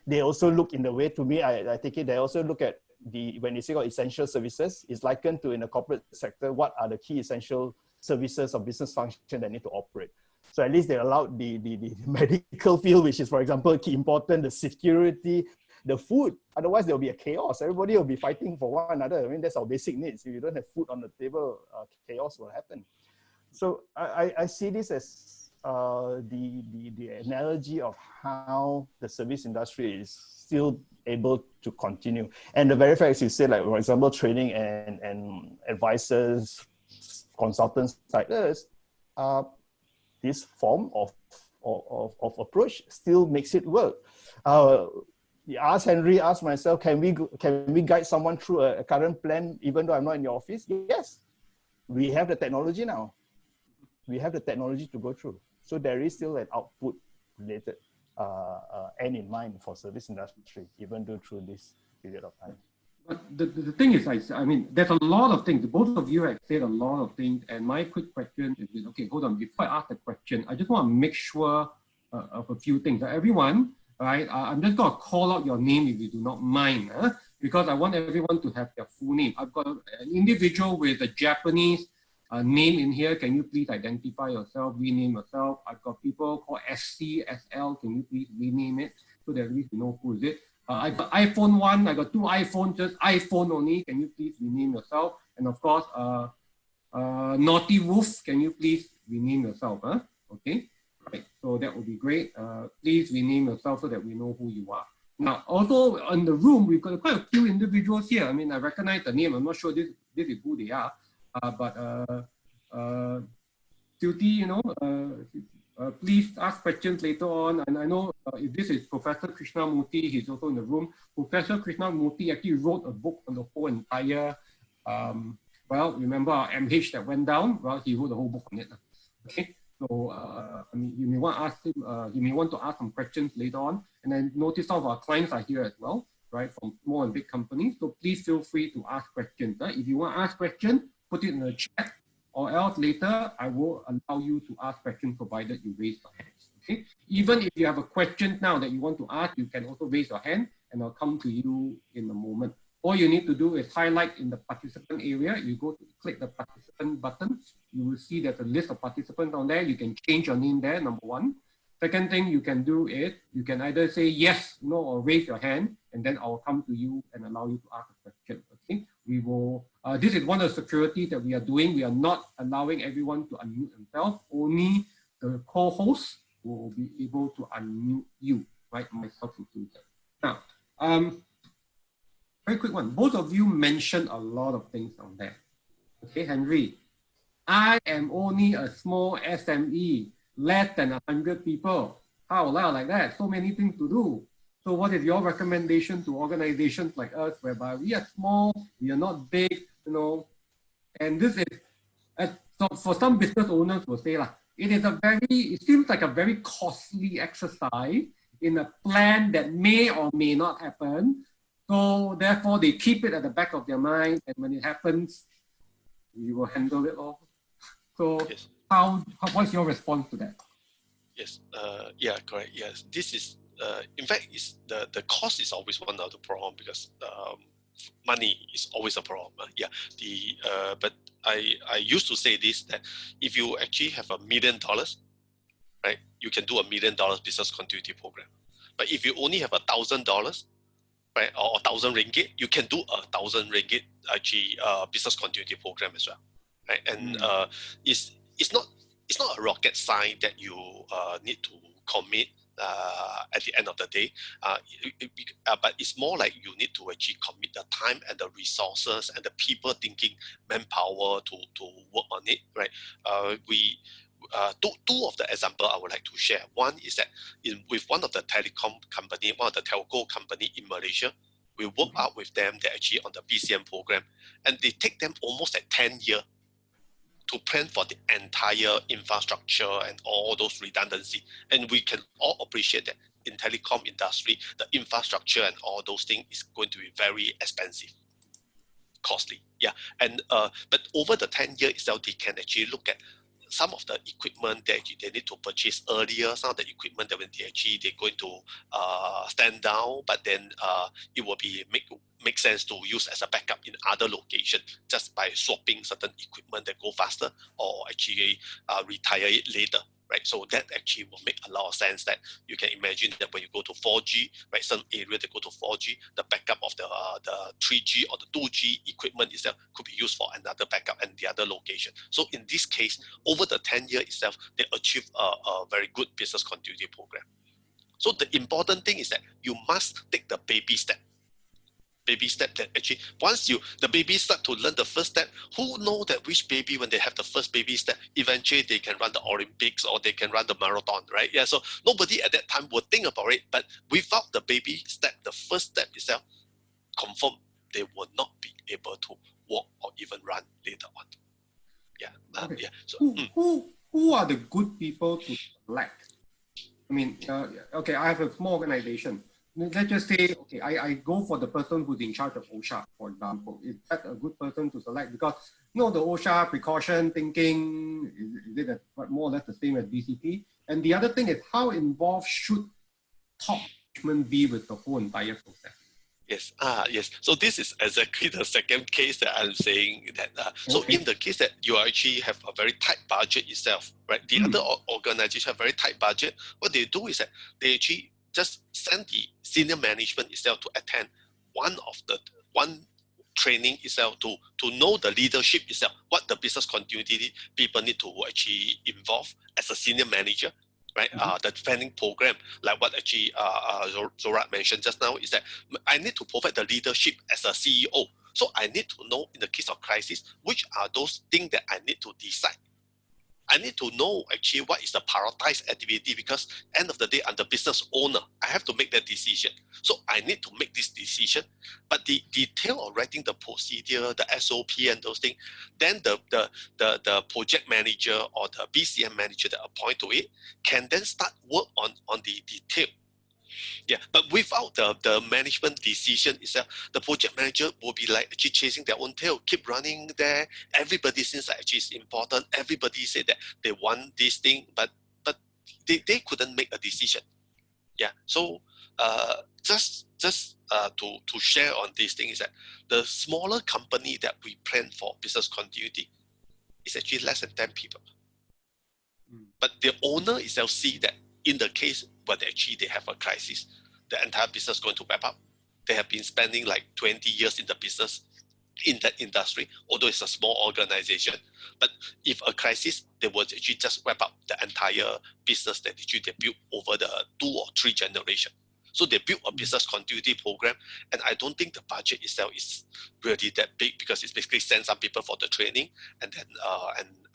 They also look in the way, to me, I take it, they also look at when they say about essential services, it's likened to in the corporate sector, what are the key essential services or business function that need to operate. So at least they allowed the medical field, which is, for example, key important, the security, the food. Otherwise, there will be a chaos. Everybody will be fighting for one another. I mean, that's our basic needs. If you don't have food on the table, chaos will happen. So I see this as the analogy of how the service industry is still able to continue. And the very fact, as you said, like, for example, training and advisors, consultants like us, this form of approach still makes it work. Ask Henry, ask myself, can we guide someone through a current plan even though I'm not in your office? Yes, we have the technology now. We have the technology to go through. So there is still an output related end in mind for service industry, even though through this period of time. But the thing is, I mean, there's a lot of things. Both of you have said a lot of things. And my quick question is, okay, hold on. Before I ask the question, I just want to make sure of a few things. Everyone, right, I'm just going to call out your name if you do not mind, because I want everyone to have their full name. I've got an individual with a Japanese name in here. Can you please identify yourself, rename yourself? I've got people called SC, SL. Can you please rename it so that at least you know who is it? I got iPhone 1, I got 2 iPhones, just iPhone only. Can you please rename yourself? And of course, Naughty Wolf, can you please rename yourself? Okay, right. So that would be great. Please rename yourself so that we know who you are. Now, also in the room, we've got quite a few individuals here. I mean, I recognize the name. I'm not sure this is who they are. But Tuti, please ask questions later on. And I know if this is Professor Krishnamurti, he's also in the room. Professor Krishnamurti actually wrote a book on the whole entire, well, remember our MH that went down? Well, he wrote the whole book on it. Okay, so I mean, you may want to ask him, you may want to ask some questions later on. And then notice some of our clients are here as well, right, from small and big companies. So please feel free to ask questions. If you want to ask questions, put it in the chat, or else later I will allow you to ask questions provided you raise your hands. Okay. Even if you have a question now that you want to ask, you can also raise your hand and I'll come to you in a moment. All you need to do is highlight in the participant area. You go to click the participant button. You will see there's a list of participants on there. You can change your name there, number one. Second thing you can do is you can either say yes, no, or raise your hand, and then I'll come to you and allow you to ask a question. Okay. We will, this is one of the security that we are doing. We are not allowing everyone to unmute themselves. Only the co-host will be able to unmute you, right? Myself included. Now, very quick one. Both of you mentioned a lot of things on there. Okay, Henry, I am only a small SME, less than 100 people. How like that? So many things to do. So what is your recommendation to organizations like us, whereby we are small, we are not big, and this is, so for some business owners will say, it seems like a very costly exercise in a plan that may or may not happen. So therefore, they keep it at the back of their mind, and when it happens, you will handle it all. So Yes. What's your response to that? Yes. Yeah. Correct. Yes. This is in fact is the cost is always one of the problem because money is always a problem. Yeah. But I used to say this, that if you actually have $1 million, right, you can do $1 million business continuity program. But if you only have $1,000, right, or 1,000 ringgit, you can do 1,000 ringgit actually business continuity program as well, right? And it's not a rocket science that you need to commit at the end of the day, but it's more like you need to actually commit the time and the resources and the people thinking manpower to work on it, right? Two of the example I would like to share. One is that with one of the telecom company, one of the telco company in Malaysia, we work out with them. They're actually on the BCM program, and they take them almost like 10 years to plan for the entire infrastructure and all those redundancy. And we can all appreciate that in telecom industry, the infrastructure and all those things is going to be very expensive, costly. Yeah, and but over the 10 years itself, they can actually look at some of the equipment that they need to purchase earlier, some of the equipment that when they're going to stand down, but then it will be make sense to use as a backup in other locations just by swapping certain equipment that go faster, or actually retire it later. Right, so that actually will make a lot of sense. That you can imagine that when you go to 4G, right, some area that go to 4G, the backup of the 3G or the 2G equipment itself could be used for another backup and the other location. So in this case, over the 10 years itself, they achieve a very good business continuity program. So the important thing is that you must take the baby step that actually once the baby start to learn the first step, who know that which baby when they have the first baby step, eventually they can run the Olympics or they can run the marathon, right? Yeah, so nobody at that time will think about it, but without the baby step, the first step itself, confirm they will not be able to walk or even run later on. Yeah. Okay. Yeah. So who are the good people to select? I mean, okay, I have a small organization. Let's just say, okay, I go for the person who's in charge of OSHA, for example. Is that a good person to select? Because, the OSHA precaution thinking, is it more or less the same as BCP? And the other thing is, how involved should top management be with the whole entire process? Yes. Yes. So this is exactly the second case that I'm saying that. So in the case that you actually have a very tight budget itself, right? The other organization have very tight budget. What they do is that they actually just send the senior management itself to attend one training itself to know the leadership itself, what the business continuity people need to actually involve as a senior manager. Right, the training program, like what actually Zorat mentioned just now, is that I need to provide the leadership as a CEO. So I need to know in the case of crisis, which are those things that I need to decide. I need to know actually what is the prioritized activity, because end of the day, I'm the business owner. I have to make that decision. So I need to make this decision. But the detail of writing the procedure, the SOP and those things, then the project manager or the BCM manager that appoint to it can then start work on the detail. Yeah, but without the management decision itself, the project manager will be like actually chasing their own tail, keep running there. Everybody seems like actually it's important. Everybody said that they want this thing, but they couldn't make a decision. Yeah, so just to share on this thing is that the smaller company that we plan for business continuity is actually less than 10 people. But the owner itself see that in the case where they have a crisis, the entire business going to wrap up. They have been spending like 20 years in the business, in that industry, although it's a small organization. But if a crisis, they will actually just wrap up the entire business that they built over the 2 or 3 generations. So they built a business continuity program, and I don't think the budget itself is really that big, because it's basically send some people for the training, and then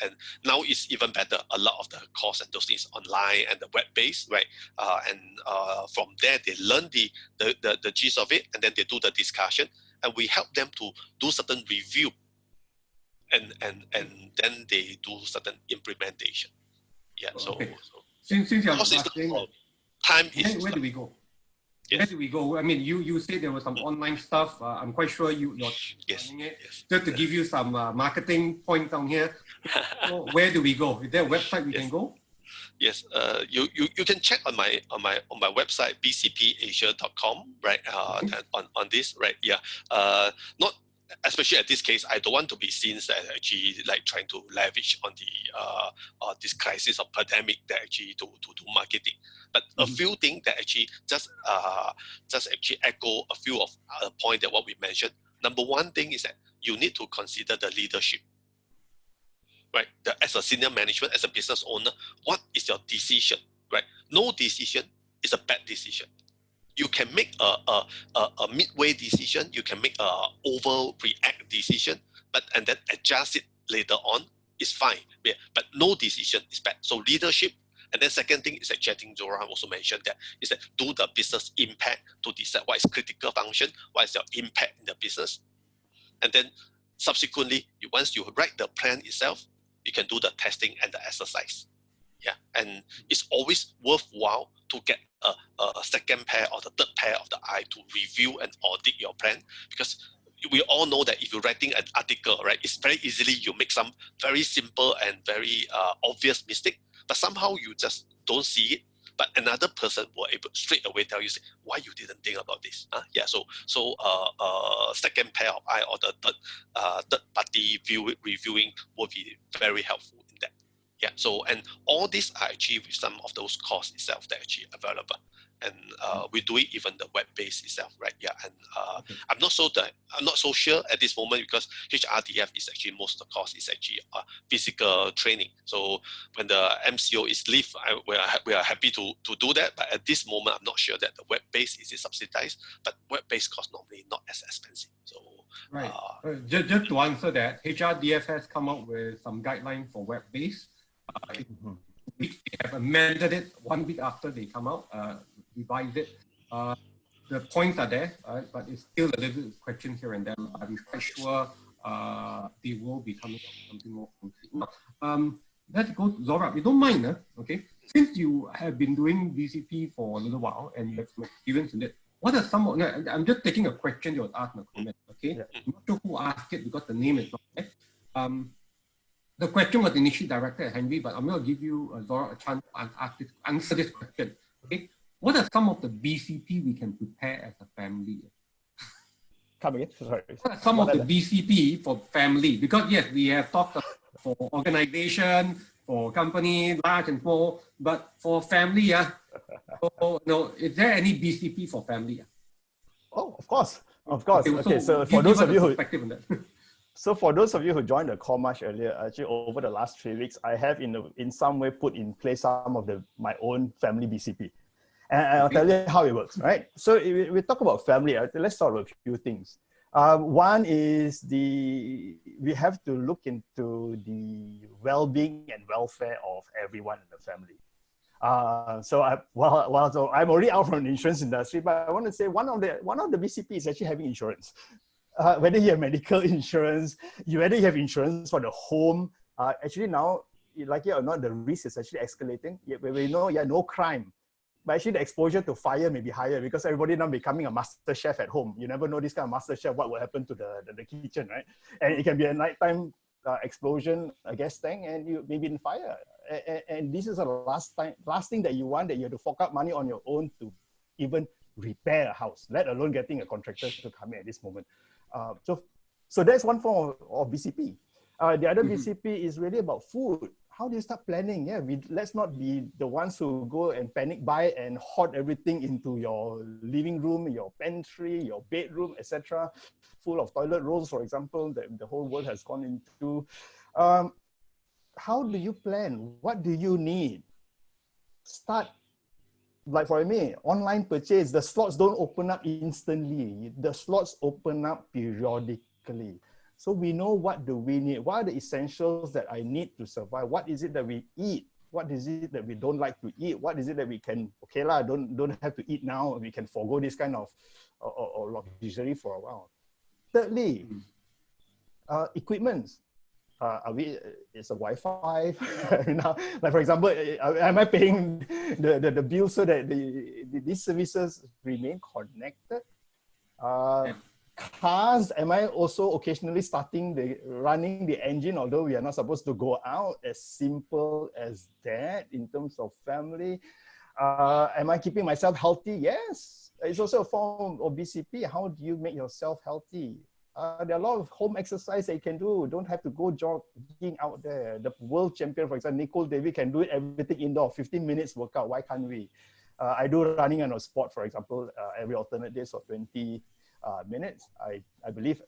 and now it's even better. A lot of the course and those things online and the web based, right? And from there they learn the gist of it, and then they do the discussion, and we help them to do certain review, and then they do certain implementation. Yeah. So okay. Since you're asking, time is where do we go? Yes. Where do we go? I mean, you said there was some online stuff. I'm quite sure you're Yes. running it. Yes. Just to give you some marketing point down here. So where do we go? Is there a website we can go? Yes, you can check on my website bcpasia.com, right? On this, right? Yeah. Not especially at this case, I don't want to be seen as actually like trying to leverage on the this crisis of pandemic that actually to do marketing. But a few things that actually just actually echo a few of the point that what we mentioned. Number one thing is that you need to consider the leadership. Right, as a senior management, as a business owner, what is your decision? Right, no decision is a bad decision. You can make a midway decision. You can make a overreact decision, and then adjust it later on is fine. Yeah, but no decision is bad. So leadership, and then second thing is that I think Zora also mentioned that is that do the business impact to decide what is critical function, what is your impact in the business, and then subsequently, once you write the plan itself, you can do the testing and the exercise. Yeah, and it's always worthwhile to get a second pair or the third pair of the eye to review and audit your plan, because we all know that if you're writing an article, right, it's very easily you make some very simple and very obvious mistake, but somehow you just don't see it. But another person will able straight away tell you, say, why you didn't think about this? Yeah, so second pair of eye or the third party reviewing will be very helpful in that. Yeah, so and all these are actually with some of those costs itself that are actually available, and we do it even the web based itself, right? Yeah, and I'm not so sure at this moment because HRDF is actually most of the cost is actually physical training. So when the MCO is leave, we are happy to do that. But at this moment, I'm not sure that the web based is subsidized. But web based cost normally not as expensive. So right. Just to answer that, HRDF has come up with some guidelines for web based. They have amended it 1 week after they come out, revised it. The points are there, but it's still a little bit of question here and there. I'm quite sure they will be coming up with something more concrete. Now, let's go to Zora. You don't mind, okay? Since you have been doing BCP for a little while and you have some experience in it, what are some of, I'm just taking a question you was asked in a comment, okay? Yeah. I'm not sure who asked it because the name is not there. The question was initially directed at Henry, but I'm going to give you, Zora, a chance to answer this question. Okay, what are some of the BCP we can prepare as a family? Come again, sorry. What are some of the BCP for family? Because yes, we have talked about for organization, for company, large and small, but for family, so, no, is there any BCP for family? Oh, of course. Okay, so for those of you who... So for those of you who joined the call much earlier, actually over the last 3 weeks, I have in some way put in place some of my own family BCP. And I'll tell you how it works, right? So if we talk about family, let's talk about a few things. One is we have to look into the well-being and welfare of everyone in the family. So I'm already out from the insurance industry, but I want to say one of the BCP is actually having insurance. Whether you have medical insurance, whether you have insurance for the home, actually now, like it or not, the risk is actually escalating. We know, no crime, but actually the exposure to fire may be higher because everybody now becoming a master chef at home. You never know this kind of master chef, what will happen to the kitchen, right? And it can be a nighttime explosion, a gas tank, and you may be in fire. And this is the last thing that you want, that you have to fork out money on your own to even repair a house, let alone getting a contractor to come in at this moment. So that's one form of BCP. The other BCP is really about food. How do you start planning? Yeah, let's not be the ones who go and panic buy and hoard everything into your living room, your pantry, your bedroom, etc., full of toilet rolls, for example, that the whole world has gone into. How do you plan? What do you need? Start. Like for me, online purchase, the slots don't open up instantly. The slots open up periodically. So we know what do we need. What are the essentials that I need to survive? What is it that we eat? What is it that we don't like to eat? What is it that we can, okay lah, don't have to eat now. We can forego this kind of luxury for a while. Thirdly, equipment. is a Wi-Fi? Like for example, am I paying the bill so that these services remain connected? Cars, am I also occasionally running the engine, although we are not supposed to go out? As simple as that in terms of family. Am I keeping myself healthy? Yes. It's also a form of BCP. How do you make yourself healthy? There are a lot of home exercise that you can do. Don't have to go jogging out there. The world champion, for example, Nicole David, can do everything indoor, 15 minutes workout. Why can't we? I do running on a sport, for example, every alternate days for 20 minutes. I believe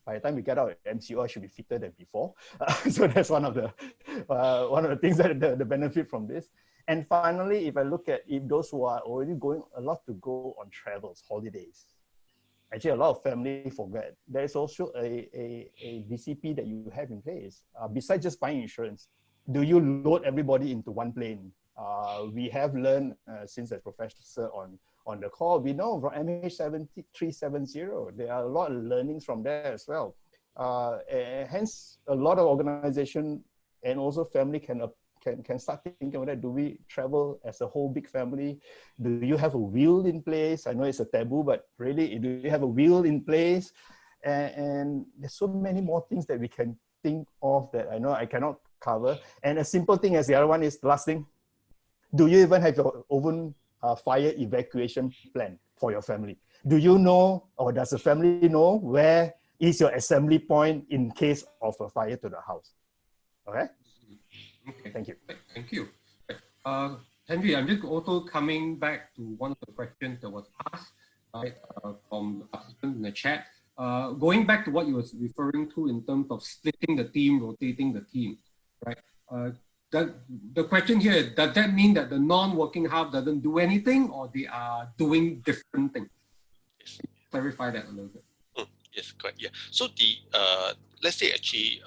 by the time we get out at MCO, I should be fitter than before. So that's one of the things that the benefit from this. And finally, if I look at those who are already going a lot to go on travels, holidays, actually a lot of family forget. There's also a DCP that you have in place. Besides just buying insurance, do you load everybody into one plane? We have learned since as professor on the call, we know from MH370, there are a lot of learnings from there as well. Hence, a lot of organization and also family can start thinking about that. Do we travel as a whole big family? Do you have a will in place? I know it's a taboo, but really, do you have a will in place? And there's so many more things that we can think of that I know I cannot cover. And a simple thing as the other one is, the last thing, do you even have your own fire evacuation plan for your family? Do you know, or does the family know, where is your assembly point in case of a fire to the house? Okay? Okay. Thank you. Thank you. Henry, I'm just also coming back to one of the questions that was asked from the participants in the chat. Going back to what you were referring to in terms of splitting the team, rotating the team, right? The question here is, does that mean that the non-working half doesn't do anything, or they are doing different things? Yes. Clarify that a little bit. Yes, correct. Yeah. So let's say actually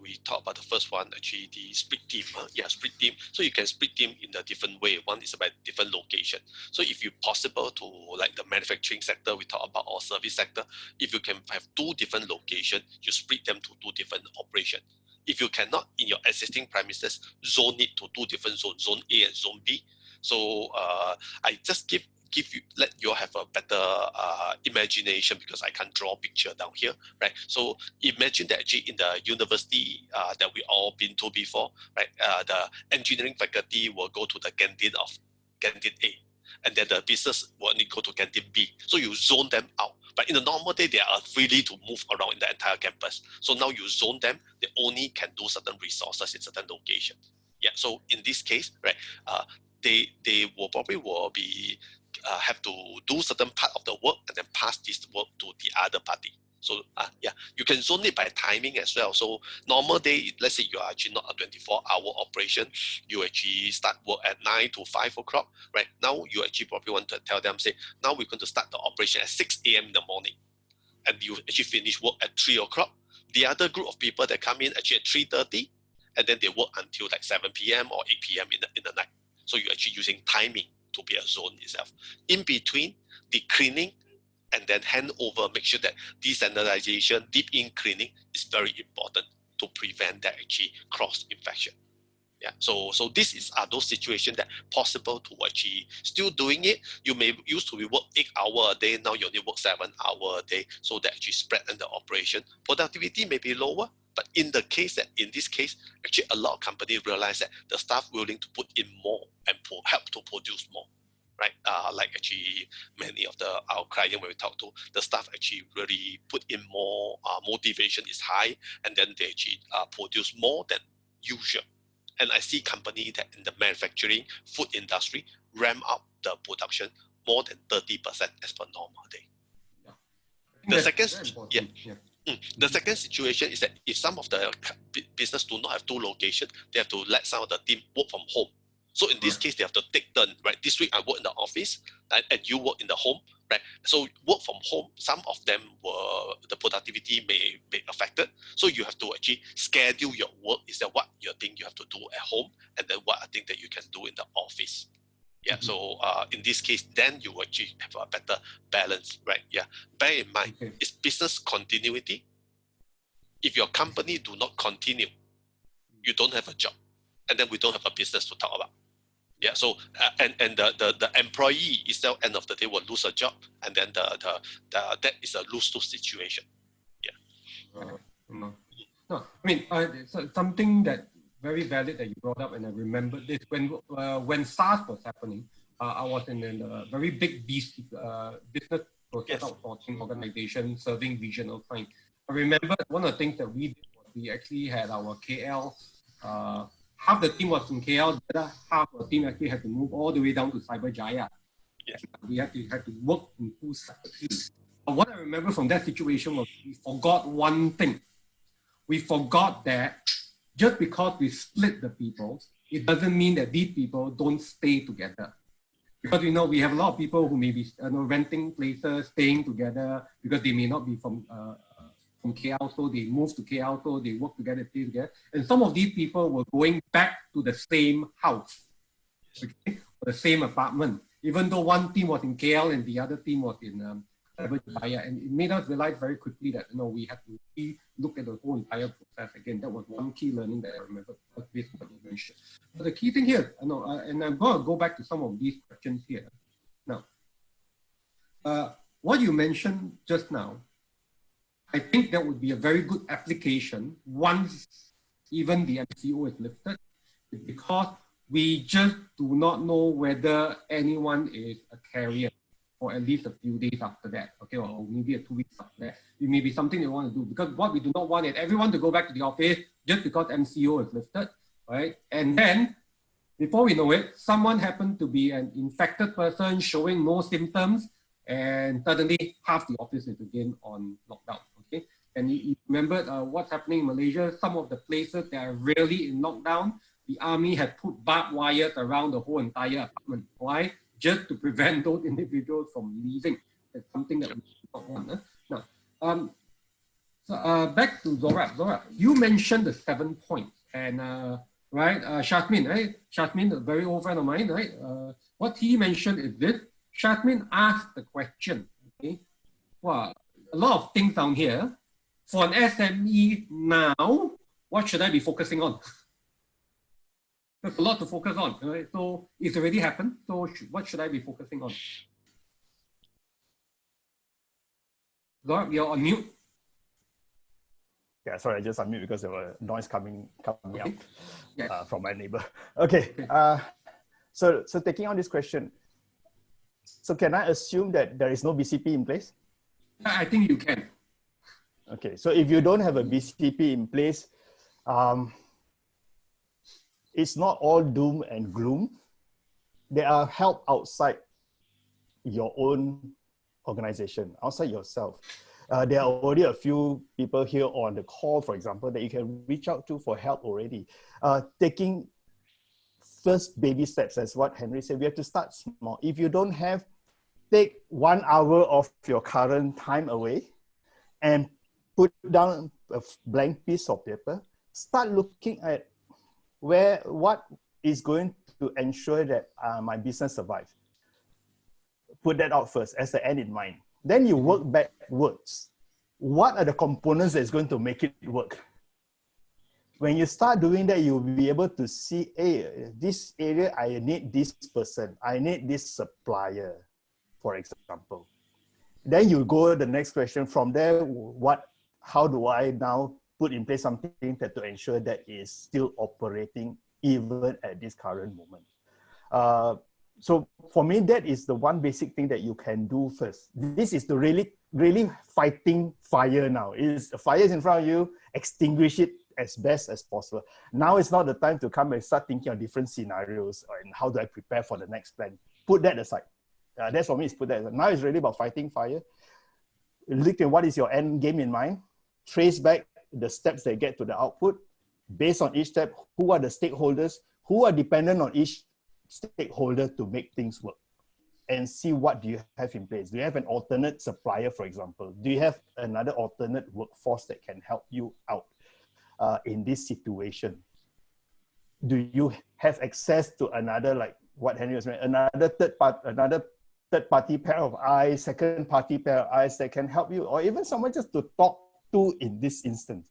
we talk about the first one, actually the split team. Split team. So you can split team in a different way. One is about different location. So if you possible to, like the manufacturing sector, we talk about, or service sector, if you can have 2 different locations, you split them to 2 different operations. If you cannot, in your existing premises, zone it to 2 different zones, zone A and zone B. So I just let you have a better imagination, because I can't draw a picture down here, right? So imagine that actually in the university that we all been to before, right? The engineering faculty will go to the canteen A, and then the business will only go to canteen B. So you zone them out. But in the normal day, they are freely to move around in the entire campus. So now you zone them, they only can do certain resources in certain locations. Yeah, so in this case, right, they will probably be have to do certain part of the work and then pass this work to the other party. So you can zone it by timing as well. So normal day, let's say you are actually not a 24-hour operation, you actually start work at 9 to 5 o'clock, right? Now you actually probably want to tell them, say, now we're going to start the operation at 6 a.m. in the morning, and you actually finish work at 3 o'clock. The other group of people that come in actually at 3:30, and then they work until like 7 p.m. or 8 p.m. in the night. So you're actually using timing to be a zone itself. In between, the cleaning and then hand over, make sure that desanitization, deep in cleaning is very important to prevent that actually cross-infection. Yeah, so this are those situations that possible to actually still doing it. You may used to be work 8 hours a day, now you only work 7 hours a day, so that actually spread in the operation. Productivity may be lower, but in this case, actually a lot of companies realize that the staff willing to put in more and help to produce more, right? Like actually many of our clients when we talk to, the staff actually really put in more, motivation is high, and then they actually produce more than usual. And I see companies that in the manufacturing food industry ramp up the production more than 30% as per normal day. The second situation is that if some of the business do not have 2 locations, they have to let some of the team work from home. So in this case, they have to take turn, right? This week I work in the office, and you work in the home, right? So work from home, some of them the productivity may be affected. So you have to actually schedule your work. Is that what you think you have to do at home, and then what I think that you can do in the office? Yeah, so in this case, then you actually have a better balance, right? Yeah, bear in mind, it's business continuity, If your company do not continue, you don't have a job, and then we don't have a business to talk about. Yeah, so and the employee itself, end of the day, will lose a job, and then that is a lose-lose situation. Yeah. No, I mean, so something that very valid that you brought up, and I remember this when SARS was happening. I was in a very big business process outsourcing organization serving regional clients. I remember one of the things that we did was we actually had our KL. Half the team was in KL, the other half of the team actually had to move all the way down to Cyberjaya. Yes. We had to work in two separate teams. But what I remember from that situation was we forgot one thing. We forgot that just because we split the people, it doesn't mean that these people don't stay together. Because we have a lot of people who may be renting places, staying together because they may not be from KL, so they moved to KL, so they work together, stay together. And some of these people were going back to the same house, okay, or the same apartment, even though one team was in KL and the other team was in Cyberjaya. And it made us realize very quickly that we had to look at the whole entire process again. That was one key learning that I remember based on what you mentioned. But the key thing here, and I'm going to go back to some of these questions here. Now, what you mentioned just now, I think that would be a very good application once even the MCO is lifted, because we just do not know whether anyone is a carrier for at least a few days after that, okay, or maybe 2 weeks after that. It may be something they want to do, because what we do not want is everyone to go back to the office just because MCO is lifted, right? And then, before we know it, someone happened to be an infected person showing no symptoms, and suddenly half the office is again on lockdown, okay? And you remember what's happening in Malaysia, some of the places that are really in lockdown, the army had put barbed wires around the whole entire apartment. Why? Just to prevent those individuals from leaving. That's something that we do not want. Now, so back to Zora. Zora, you mentioned the 7 points, and right, Shasmin, right? Shasmin, a very old friend of mine, right? What he mentioned is this. Shasmin asked the question, okay? Well, a lot of things down here. For an SME now, what should I be focusing on? There's a lot to focus on, right? So it's already happened. So what should I be focusing on? Zora, you're on mute. Yeah, sorry, I just unmute because there was noise coming Okay. out Yes. from my neighbor. Okay, so taking on this question, so can I assume that there is no BCP in place? I think you can. Okay, so if you don't have a BCP in place, it's not all doom and gloom. There are help outside your own organization, outside yourself. There are already a few people here on the call, for example, that you can reach out to for help already. Taking first baby steps, as what Henry said, we have to start small. If you don't have, take 1 hour of your current time away and put down a blank piece of paper. Start looking at what is going to ensure that my business survives. Put that out first as the end in mind. Then you work backwards. What are the components that's going to make it work? When you start doing that, you'll be able to see, hey, this area, I need this person. I need this supplier, for example. Then you go to the next question. From there, how do I now put in place something that to ensure that is still operating even at this current moment? So for me, that is the one basic thing that you can do first. This is the really fighting fire now. The fire is in front of you, extinguish it as best as possible. Now is not the time to come and start thinking of different scenarios and how do I prepare for the next plan. Put that aside. That's for me, is put that aside. Now it's really about fighting fire. Look at what is your end game in mind. Trace back the steps that get to the output. Based on each step, who are the stakeholders, who are dependent on each stakeholder to make things work, and see what do you have in place. Do you have an alternate supplier, for example? Do you have another alternate workforce that can help you out in this situation? Do you have access to another, like what Henry was saying, another third party pair of eyes, second party pair of eyes that can help you, or even someone just to talk to in this instance?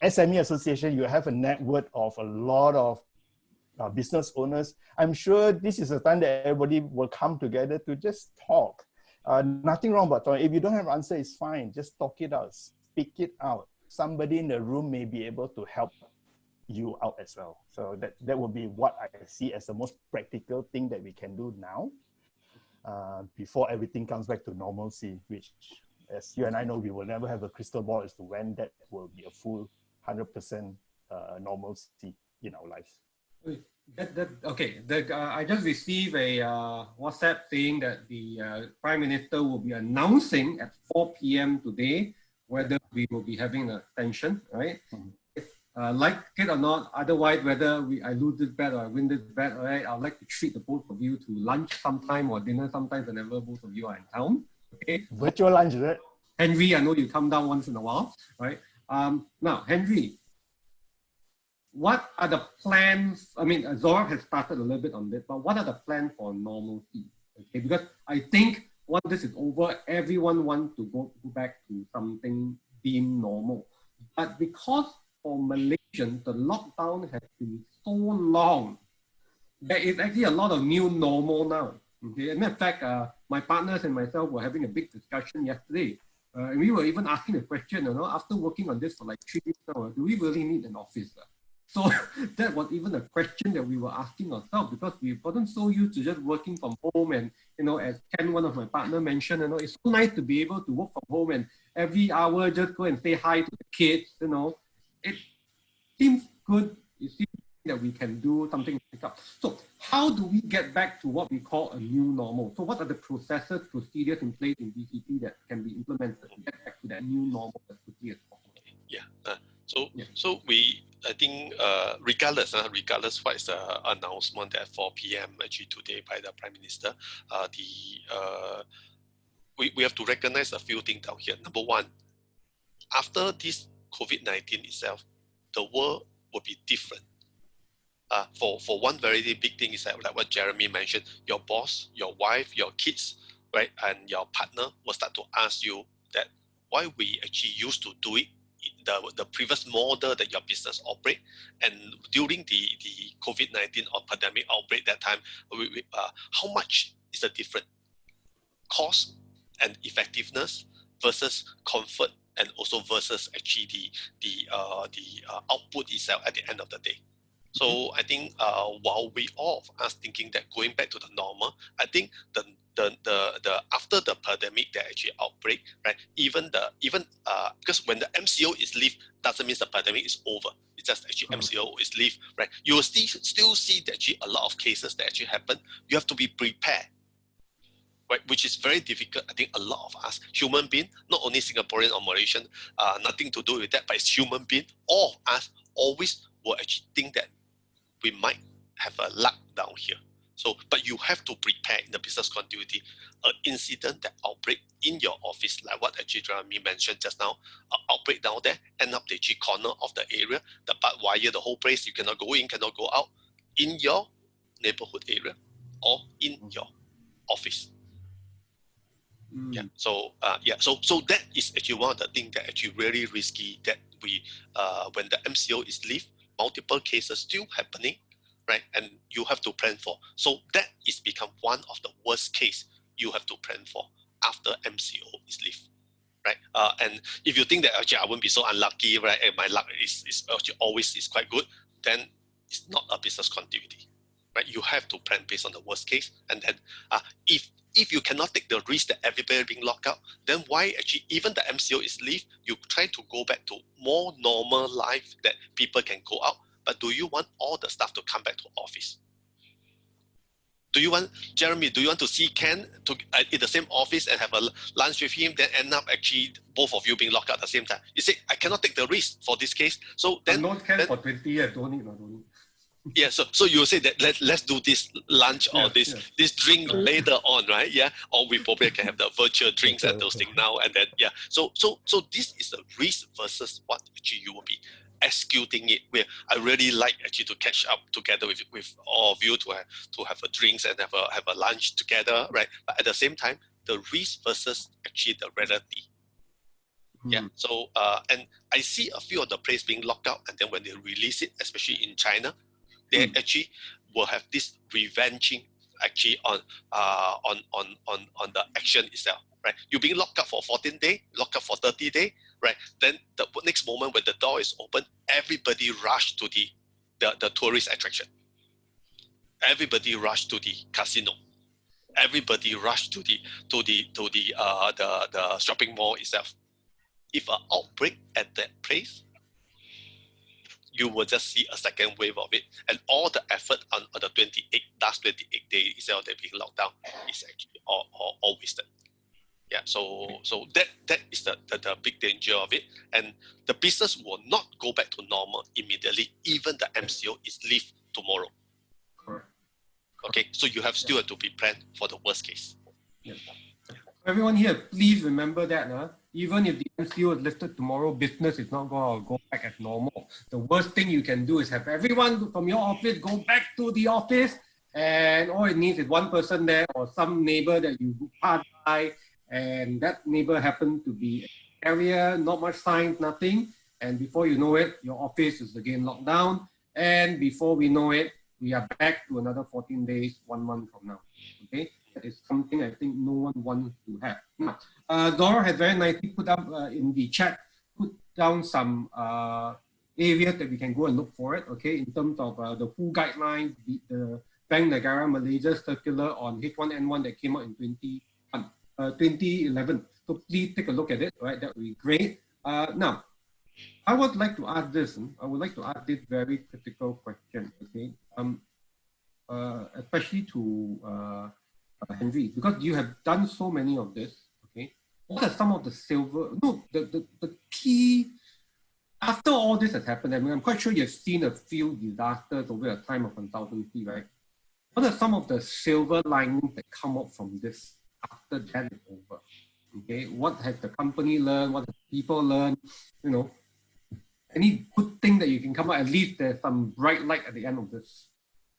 SME association, you have a network of a lot of business owners. I'm sure this is a time that everybody will come together to just talk. Nothing wrong about talking. If you don't have an answer, it's fine. Just talk it out, speak it out. Somebody in the room may be able to help you out as well. So that would be what I see as the most practical thing that we can do now before everything comes back to normalcy, which, as you and I know, we will never have a crystal ball as to when that will be a full 100% normalcy in our lives. I just received a WhatsApp saying that the Prime Minister will be announcing at 4 p.m. today whether we will be having an extension, right? Like it or not, otherwise whether I lose this bet or I win this bet, right? I'd like to treat the both of you to lunch sometime or dinner sometime whenever both of you are in town. Okay. Virtual lunch, is it? Henry, I know you come down once in a while, right? Now, Henry, what are the plans? I mean, Zora has started a little bit on this, but what are the plans for normalcy? Okay, because I think once this is over, everyone wants to go back to something deemed normal. But because for Malaysians, the lockdown has been so long, there is actually a lot of new normal now. Okay, as a matter of fact, my partners and myself were having a big discussion yesterday. And we were even asking a question, after working on this for like 3 weeks now, do we really need an office? So that was even a question that we were asking ourselves, because we've gotten so used to just working from home. And, as Ken, one of my partners, mentioned, it's so nice to be able to work from home and every hour just go and say hi to the kids, It seems good. It seems that we can do something to pick up. So how do we get back to what we call a new normal? So what are the processes, procedures in place in BCP that can be implemented to get back to that new normal as quickly as possible? So I think regardless what is the announcement at 4 p.m. actually today by the Prime Minister, we have to recognize a few things down here. Number one, after this COVID-19 itself, the world will be different. For one very big thing is that, like what Jeremy mentioned, your boss, your wife, your kids, right, and your partner will start to ask you that why we actually used to do it, the previous model that your business operate, and during the COVID-19 or pandemic outbreak that time, how much is the difference? Cost and effectiveness versus comfort, and also versus actually the output itself at the end of the day. So I think while we all of us thinking that going back to the normal, I think the after the pandemic that actually outbreak, right? Even because when the MCO is live, doesn't mean the pandemic is over. It's just actually MCO is live, right? You will still see that actually a lot of cases that actually happen. You have to be prepared, right? Which is very difficult. I think a lot of us human being, not only Singaporean or Malaysian, nothing to do with that, but it's human being. All of us always will actually think that we might have a luck down here. So, but you have to prepare in the business continuity. An incident that outbreak in your office, like what actually Jeremy mentioned just now, outbreak down there, end up the corner of the area, the barbed wire, the whole place, you cannot go in, cannot go out, in your neighborhood area or in your office. So that is actually one of the things that actually really risky, that we when the MCO is live, multiple cases still happening, right? And you have to plan for. So that is become one of the worst case you have to plan for after MCO is live, right? And if you think that actually I won't be so unlucky, right? And my luck is actually always is quite good, then it's not a business continuity, right? You have to plan based on the worst case, and then if you cannot take the risk that everybody being locked out, then why actually even the MCO is leave, you try to go back to more normal life that people can go out. But do you want all the staff to come back to office? Do you want, Jeremy, do you want to see Ken in the same office and have a lunch with him, then end up actually both of you being locked out at the same time? You say, I cannot take the risk for this case. So then, not Ken for 20 years, don't need. Yeah, so you say that let's do this lunch or this drink later on, right? Yeah, or we probably can have the virtual drinks and those things now and then. Yeah, so this is a risk versus what actually you will be executing it. Where I really like actually to catch up together with all of you to have a drinks and have a lunch together, right? But at the same time, the risk versus actually the reality. Yeah. So and I see a few of the places being locked out, and then when they release it, especially in China, they actually will have this revenging actually on the action itself. Right, you're being locked up for 14 days, locked up for 30 days, right? Then the next moment when the door is open, everybody rush to the tourist attraction. Everybody rush to the casino. Everybody rush to the shopping mall itself. If an outbreak at that place, you will just see a second wave of it, and all the effort on the last 28 days itself that being locked down is actually all wasted. Yeah, so that is the big danger of it, and the business will not go back to normal immediately. Even the MCO is leave tomorrow. Correct. Okay, so you have still have to be planned for the worst case. Yeah. Everyone here, please remember that. Even if the MCO is lifted tomorrow, business is not going to go back as normal. The worst thing you can do is have everyone from your office go back to the office, and all it needs is one person there or some neighbor that you pass by, and that neighbor happened to be an area, not much signs, nothing. And before you know it, your office is again locked down. And before we know it, we are back to another 14 days, 1 month from now. Okay, that is something I think no one wants to have. Now, Zora has very nicely put up in the chat, put down some areas that we can go and look for it. Okay, in terms of the WHO guidelines, the Bank Negara Malaysia circular on H1N1 that came out in 2011. So please take a look at it. Right, that would be great. Now, I would like to ask this. I would like to ask this very critical question. Okay, especially to Henry, because you have done so many of this. Okay, what are some of the the key? After all this has happened, I mean, I'm quite sure you've seen a few disasters over a time of consultancy, right? What are some of the silver linings that come up from this after that is over? Okay, what has the company learned? What have people learned? You know, any good thing that you can come out, at least there's some bright light at the end of this.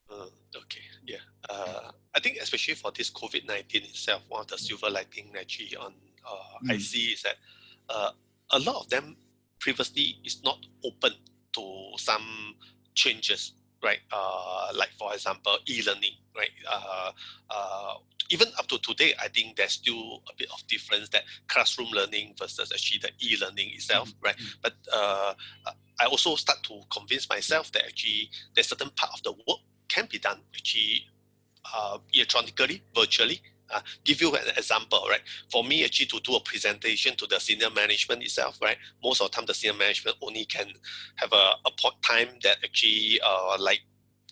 Okay, yeah. I think especially for this COVID-19 itself, one of the silver lining actually on I see is that a lot of them previously is not open to some changes, right? Like for example, e-learning, right? Even up to today, I think there's still a bit of difference that classroom learning versus actually the e-learning itself, right? But I also start to convince myself that actually there's certain part of the work can be done actually electronically, virtually. Give you an example, right? For me, actually, to do a presentation to the senior management itself, right? Most of the time, the senior management only can have a time that actually like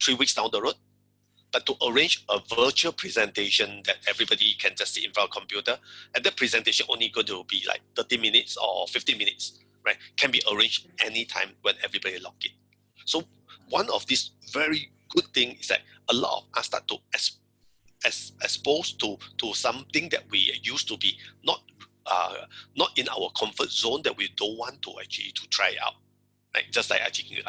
3 weeks down the road. But to arrange a virtual presentation that everybody can just sit in front of a computer, and that presentation only going to be like 30 minutes or 15 minutes, right? Can be arranged anytime when everybody log in. So one of these very good things is that a lot of us start to exposed to something that we used to be not in our comfort zone, that we don't want to actually to try out. Right? Just like actually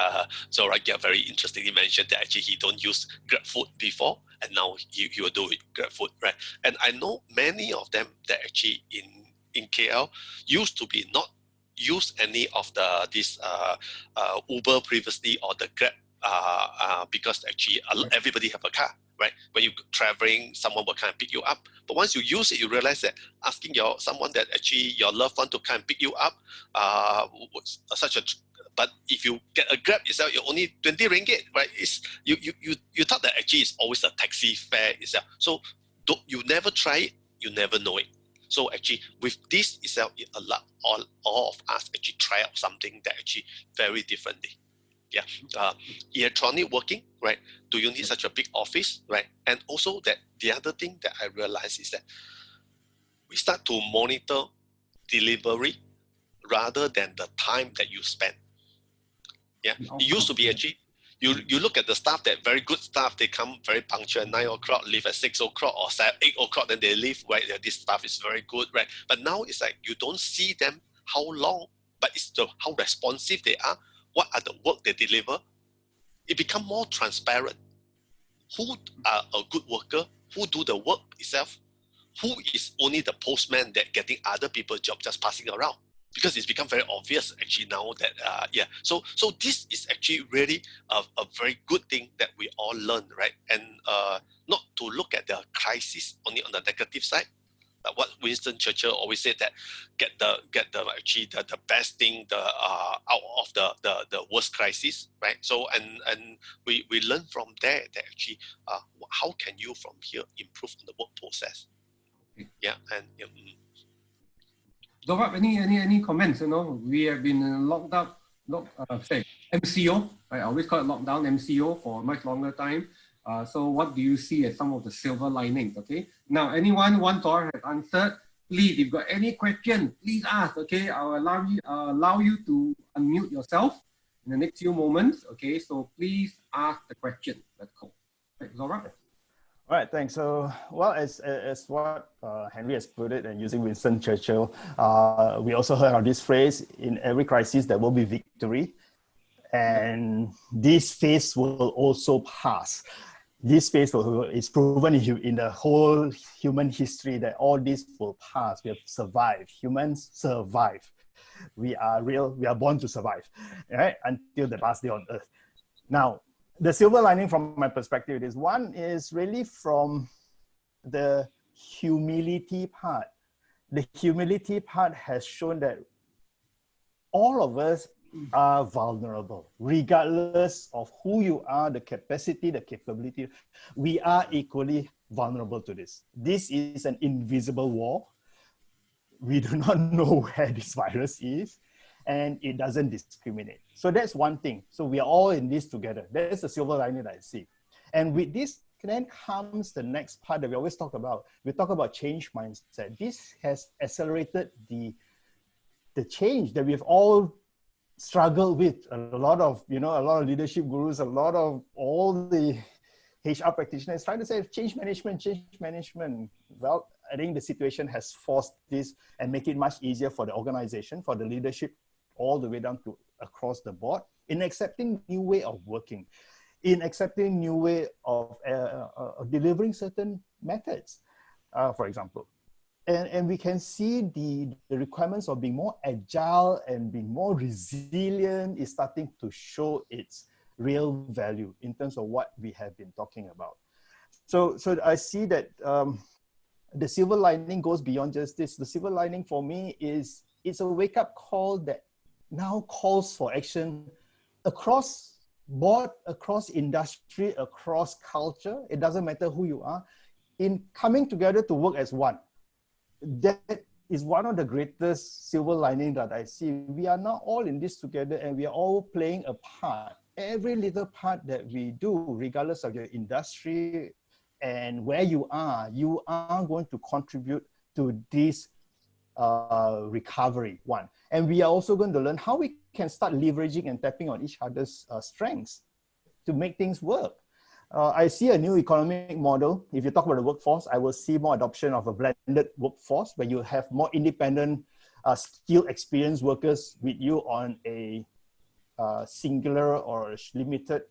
Zora very interestingly mentioned that actually he don't use GrabFood before, and now he will do it GrabFood, right? And I know many of them that actually in KL used to be not use any of this Uber previously or the Grab because actually everybody have a car. Right, when you're traveling, someone will come and pick you up. But once you use it, you realize that asking someone that actually your loved one to come and pick you up, but if you get a Grab itself, you're only 20 ringgit, right? It's you thought that actually it's always a taxi fare itself. So you never try it, you never know it. So actually, with this itself, it allows all of us actually try out something that actually very differently. Yeah, electronic working, right? Do you need such a big office, right? And also that the other thing that I realized is that we start to monitor delivery rather than the time that you spend. Yeah, it used to be actually, you look at the staff, that very good staff, they come very punctual at 9 o'clock, leave at 6 o'clock or 8 o'clock, then they leave, right? This staff is very good, right? But now it's like you don't see them how long, but it's how responsive they are. What are the work they deliver? It becomes more transparent. Who are a good worker? Who do the work itself? Who is only the postman that getting other people's job just passing around? because it's become very obvious actually now that so this is actually really a very good thing that we all learn, right? And not to look at the crisis only on the negative side. What Winston Churchill always said, that get the best thing out of the worst crisis, right? So and we learn from there that actually how can you from here improve on the work process? Yeah, and Dorab, any comments? You know, we have been locked up, MCO. I always call it lockdown MCO for a much longer time. So what do you see as some of the silver linings? Okay. Now, anyone once or has answered, please, if you've got any question, please ask. Okay, I will allow you to unmute yourself in the next few moments. Okay, so please ask the question. Let's go. Right, Zora? All right, thanks. So, well, as what Henry has put it, and using Winston Churchill, we also heard of this phrase: in every crisis, there will be victory. And this phase will also pass. This phase is proven in the whole human history that all this will pass. We have survived. Humans survive. We are born to survive, right? Until the last day on earth. Now, the silver lining from my perspective is one is really from the humility part. The humility part has shown that all of us are vulnerable, regardless of who you are, the capacity, the capability. We are equally vulnerable to this. This is an invisible war. We do not know where this virus is, and it doesn't discriminate. So that's one thing. So we are all in this together. That's the silver lining that I see. And with this, then comes the next part that we always talk about. We talk about change mindset. This has accelerated the change that we've all struggled with. A lot of leadership gurus, a lot of all the HR practitioners trying to say change management. Well, I think the situation has forced this and make it much easier for the organization, for the leadership, all the way down to across the board, in accepting new way of working, in accepting new way of delivering certain methods, for example. And we can see the requirements of being more agile and being more resilient is starting to show its real value in terms of what we have been talking about. So I see that the silver lining goes beyond just this. The silver lining for me is it's a wake-up call that now calls for action across board, across industry, across culture. It doesn't matter who you are, in coming together to work as one. That is one of the greatest silver lining that I see. We are now all in this together, and we are all playing a part. Every little part that we do, regardless of your industry and where you are going to contribute to this recovery, one. And we are also going to learn how we can start leveraging and tapping on each other's strengths to make things work. I see a new economic model. If you talk about the workforce, I will see more adoption of a blended workforce where you have more independent, skilled, experienced workers with you on a singular or limited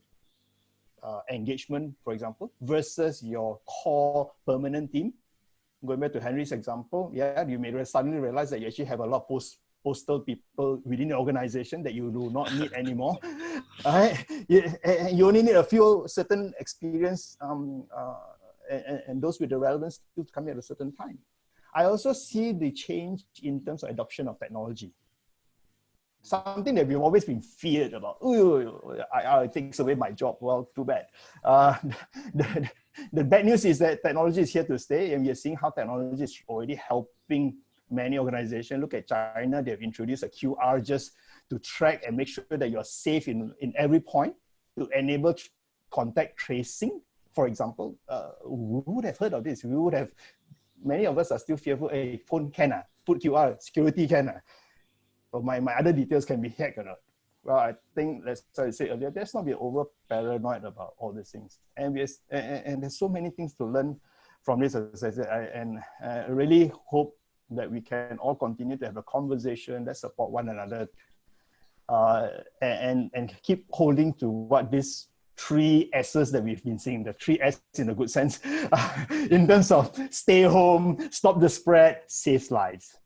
engagement, for example, versus your core permanent team. Going back to Henry's example, yeah, you may suddenly realize that you actually have a lot of postal people within the organization that you do not need anymore. Right? You only need a few certain experience and those with the relevant skills coming at a certain time. I also see the change in terms of adoption of technology. Something that we've always been feared about. It takes away my job. Well, too bad. The bad news is that technology is here to stay, and we are seeing how technology is already helping many organizations. Look at China, they've introduced a QR just to track and make sure that you're safe in every point, to enable contact tracing, for example. Who would have heard of this? Many of us are still fearful, hey, phone can, put QR, security can. But my other details can be hacked or not. Well, I think, as I said earlier, let's not be over paranoid about all these things. And there's so many things to learn from this, as I said, and I really hope that we can all continue to have a conversation that support one another and keep holding to what these 3 S's that we've been seeing, the 3 S in a good sense, in terms of stay home, stop the spread, save lives.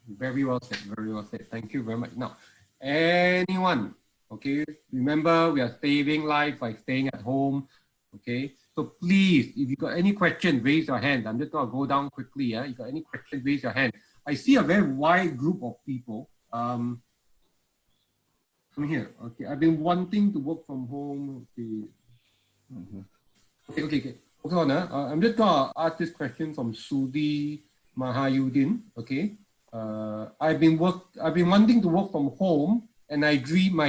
Very well said. Very well said. Thank you very much. Now, anyone, okay, remember we are saving life by staying at home, okay? So please, if you got any questions, raise your hand. I'm just going to go down quickly. Yeah? If you got any questions, raise your hand. I see a very wide group of people. I'm here. Okay, I've been wanting to work from home. Okay. Okay. Hold on. I'm just going to ask this question from Sudi Mahayudin. Okay. I've been wanting to work from home, and my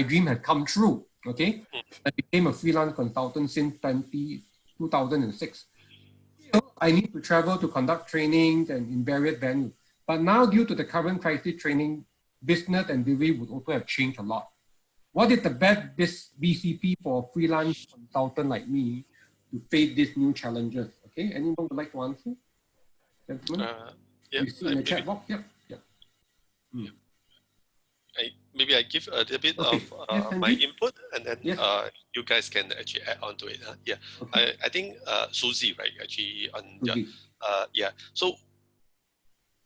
dream had come true. Okay. I became a freelance consultant since 2006. I need to travel to conduct trainings and in various venues. But now, due to the current crisis, training, business and delivery would also have changed a lot. What is the best BCP for a freelance consultant like me to face these new challenges? Okay, anyone would like to answer? Gentlemen? You see in the chat box? Yep. Maybe I give a little bit of my input, and then you guys can actually add on to it. Yeah, okay. I think Susie, right? Actually, So,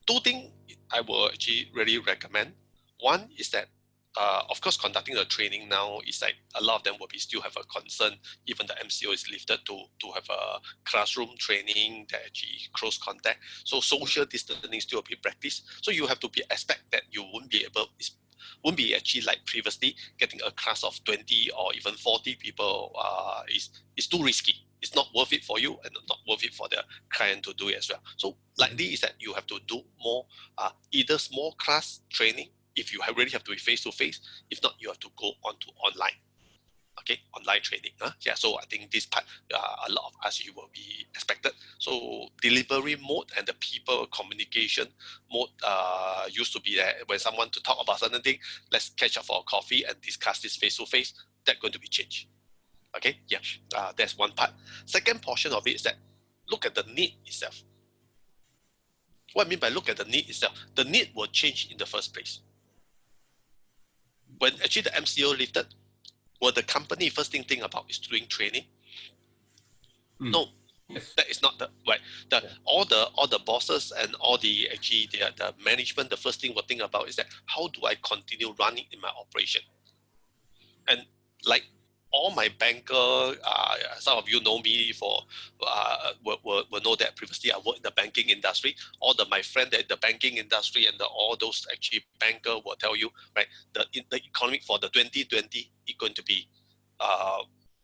two things I will actually really recommend. One is that, of course, conducting the training now is like a lot of them will still have a concern. Even the MCO is lifted to have a classroom training that actually close contact. So social distancing still be practiced. So you have to expect that you won't be actually like previously getting a class of 20 or even 40 people is too risky. It's not worth it for you and not worth it for the client to do it as well. So likely is that you have to do more either small class training if you really have to be face-to-face. If not, you have to go on to online. Okay, online training. Yeah, so I think this part, a lot of us, you will be expected. So delivery mode and the people communication mode used to be there when someone to talk about certain thing, let's catch up for a coffee and discuss this face-to-face. That's going to be changed. Okay, yeah, that's one part. Second portion of it is that look at the need itself. What I mean by look at the need itself, the need will change in the first place. When actually the MCO lifted, what the company first thing think about is doing training? No, that is not the right. All the bosses and all the actually the management, the first thing will think about is that how do I continue running in my operation? And like all my banker, some of you know me for will know that previously I worked in the banking industry. All my friends in the banking industry and all those actually banker will tell you, right? The economic for the 2020 is going to be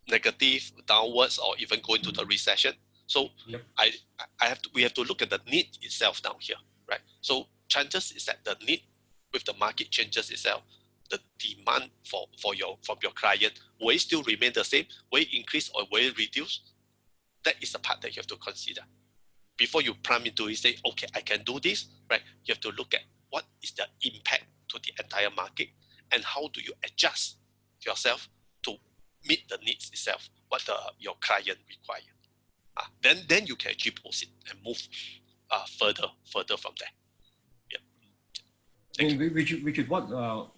negative, downwards, or even go into the recession. So we have to look at the need itself down here, right? So chances is that the need with the market changes itself. The demand from your client, will it still remain the same? Will it increase or will it reduce? That is the part that you have to consider. Before you plumb into it, say, okay, I can do this, right? You have to look at what is the impact to the entire market and how do you adjust yourself to meet the needs itself, what your client require. Then you can actually proceed and move further from there. Which is what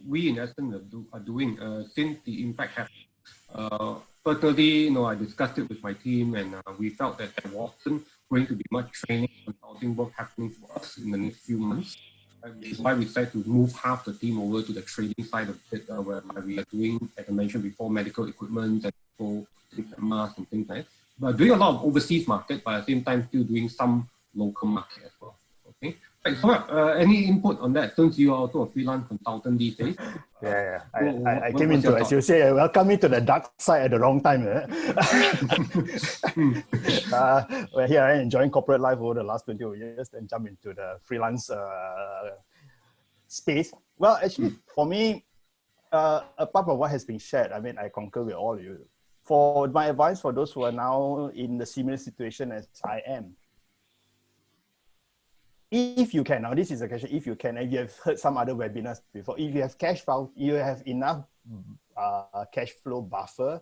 we in ATCEN are doing since the impact happened. Personally, I discussed it with my team, and we felt that there wasn't going to be much training consulting work happening for us in the next few months. Which is why we decided to move half the team over to the trading side of it, whereby we are doing, like I mentioned before, medical equipment and masks and things like that. But doing a lot of overseas market, but at the same time still doing some local market as well. Okay. So, any input on that? Since you are also a freelance consultant these days. I came into, as you say, welcome me to the dark side at the wrong time. Well, here I am enjoying corporate life over the last 20 years, then jump into the freelance space. Well, actually, for me, apart from what has been shared, I mean, I concur with all of you. For my advice for those who are now in the similar situation as I am, if you can, now this is a question, if you can, and you have heard some other webinars before, if you have cash flow, you have enough cash flow buffer,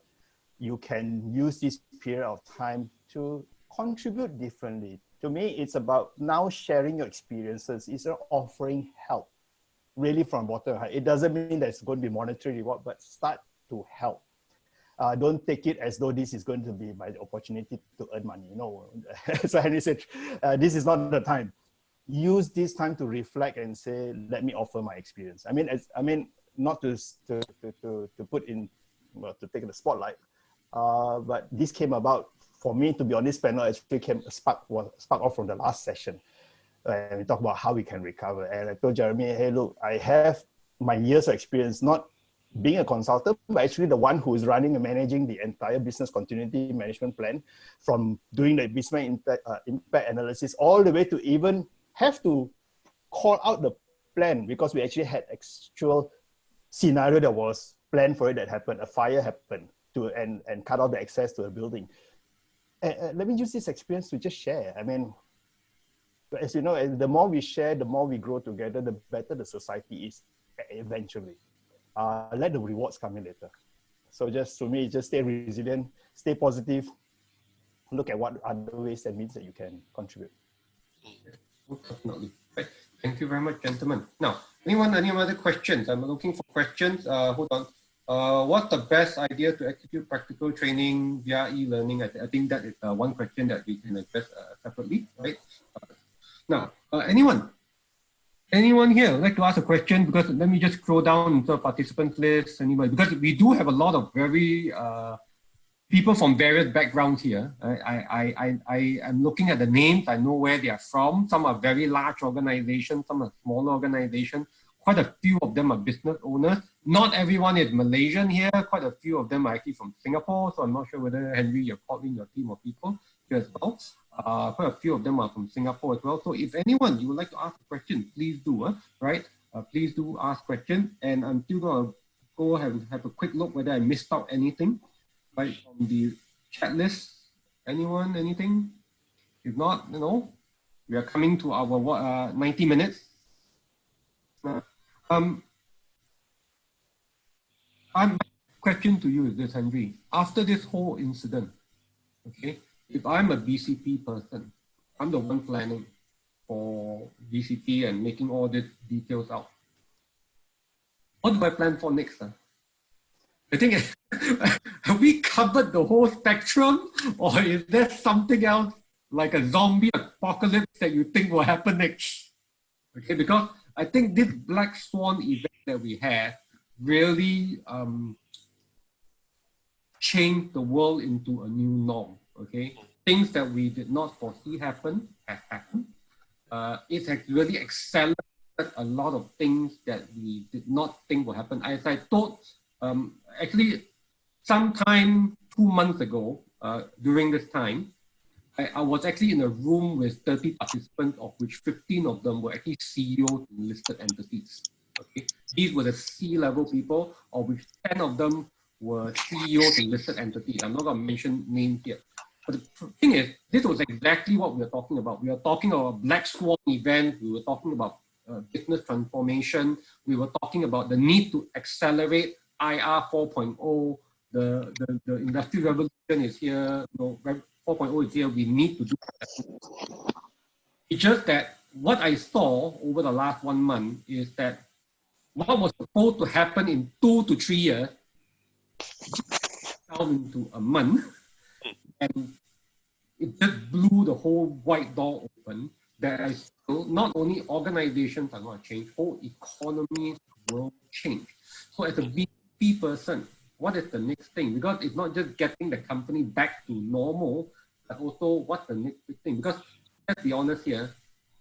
you can use this period of time to contribute differently. To me, it's about now sharing your experiences, it's offering help, really from bottom. It doesn't mean that it's going to be monetary reward, but start to help. Don't take it as though this is going to be my opportunity to earn money. No, so Henry said, this is not the time. use this time to reflect and say, let me offer my experience. I mean, not to put in, well, to take the spotlight, but this came about for me, to be on this panel, actually spark off from the last session. And we talked about how we can recover. And I told Jeremy, hey, look, I have my years of experience, not being a consultant, but actually the one who is running and managing the entire business continuity management plan, from doing the business impact analysis all the way to even have to call out the plan, because we actually had actual scenario that was planned for it that happened. A fire happened and cut off the access to a building. Let me use this experience to just share. I mean, as you know, the more we share, the more we grow together, the better the society is eventually. Let the rewards come in later. So just, to me, just stay resilient, stay positive, look at what other ways and means that you can contribute. Definitely. Right. Thank you very much, gentlemen. Now, any other questions? I'm looking for questions. Hold on. What's the best idea to execute practical training via e-learning? I think that is one question that we can address separately, right? Now, anyone here would like to ask a question? Because let me just scroll down into the participants list. Anybody? Because we do have a lot of very people from various backgrounds here. I'm looking at the names. I know where they are from. Some are very large organizations. Some are smaller organizations. Quite a few of them are business owners. Not everyone is Malaysian here. Quite a few of them are actually from Singapore. So I'm not sure whether, Henry, you're calling your team of people here as well. Quite a few of them are from Singapore as well. So if anyone you would like to ask a question, please do, right? Please do ask questions. And I'm still going to go have a quick look whether I missed out anything, right, from the chat list. Anyone, anything? If not, we are coming to our 90 minutes. My question to you is this, Henry. After this whole incident, okay, if I'm a BCP person, I'm the one planning for BCP and making all these details out. What do I plan for next? I think, have we covered the whole spectrum, or is there something else like a zombie apocalypse that you think will happen next? Okay, because I think this black swan event that we had really changed the world into a new norm. Okay, things that we did not foresee happen have happened. It has really accelerated a lot of things that we did not think would happen. As I thought, actually, sometime 2 months ago, during this time, I was actually in a room with 30 participants, of which 15 of them were actually CEOs in listed entities. Okay, these were the C-level people, of which 10 of them were CEOs in listed entities. I'm not going to mention names here. But the thing is, this was exactly what we were talking about. We were talking about a black swan event. We were talking about business transformation. We were talking about the need to accelerate IR 4.0. The industrial revolution is here. 4.0 is here. We need to do that. It's just that what I saw over the last 1 month is that what was supposed to happen in 2 to 3 years down into a month, and it just blew the whole white door open. That I feel not only organizations are going to change, whole economies will change. So as a BP person, what is the next thing? Because it's not just getting the company back to normal, but also what's the next big thing? Because let's be honest here,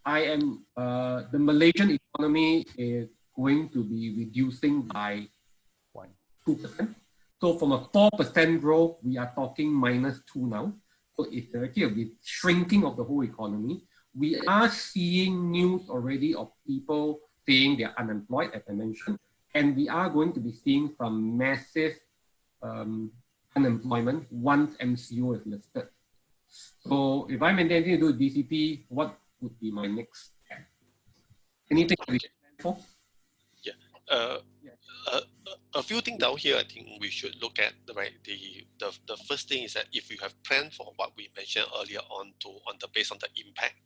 the Malaysian economy is going to be reducing by 2%. So from a 4% growth, we are talking -2 now. So it's actually a shrinking of the whole economy. We are seeing news already of people saying they're unemployed, as I mentioned, and we are going to be seeing some massive unemployment once MCO is lifted. So if I'm intending to do BCP, what would be my next step? Anything we should plan for? Yeah. A few things down here I think we should look at, right? The first thing is that if you have planned for what we mentioned earlier on based on the impact,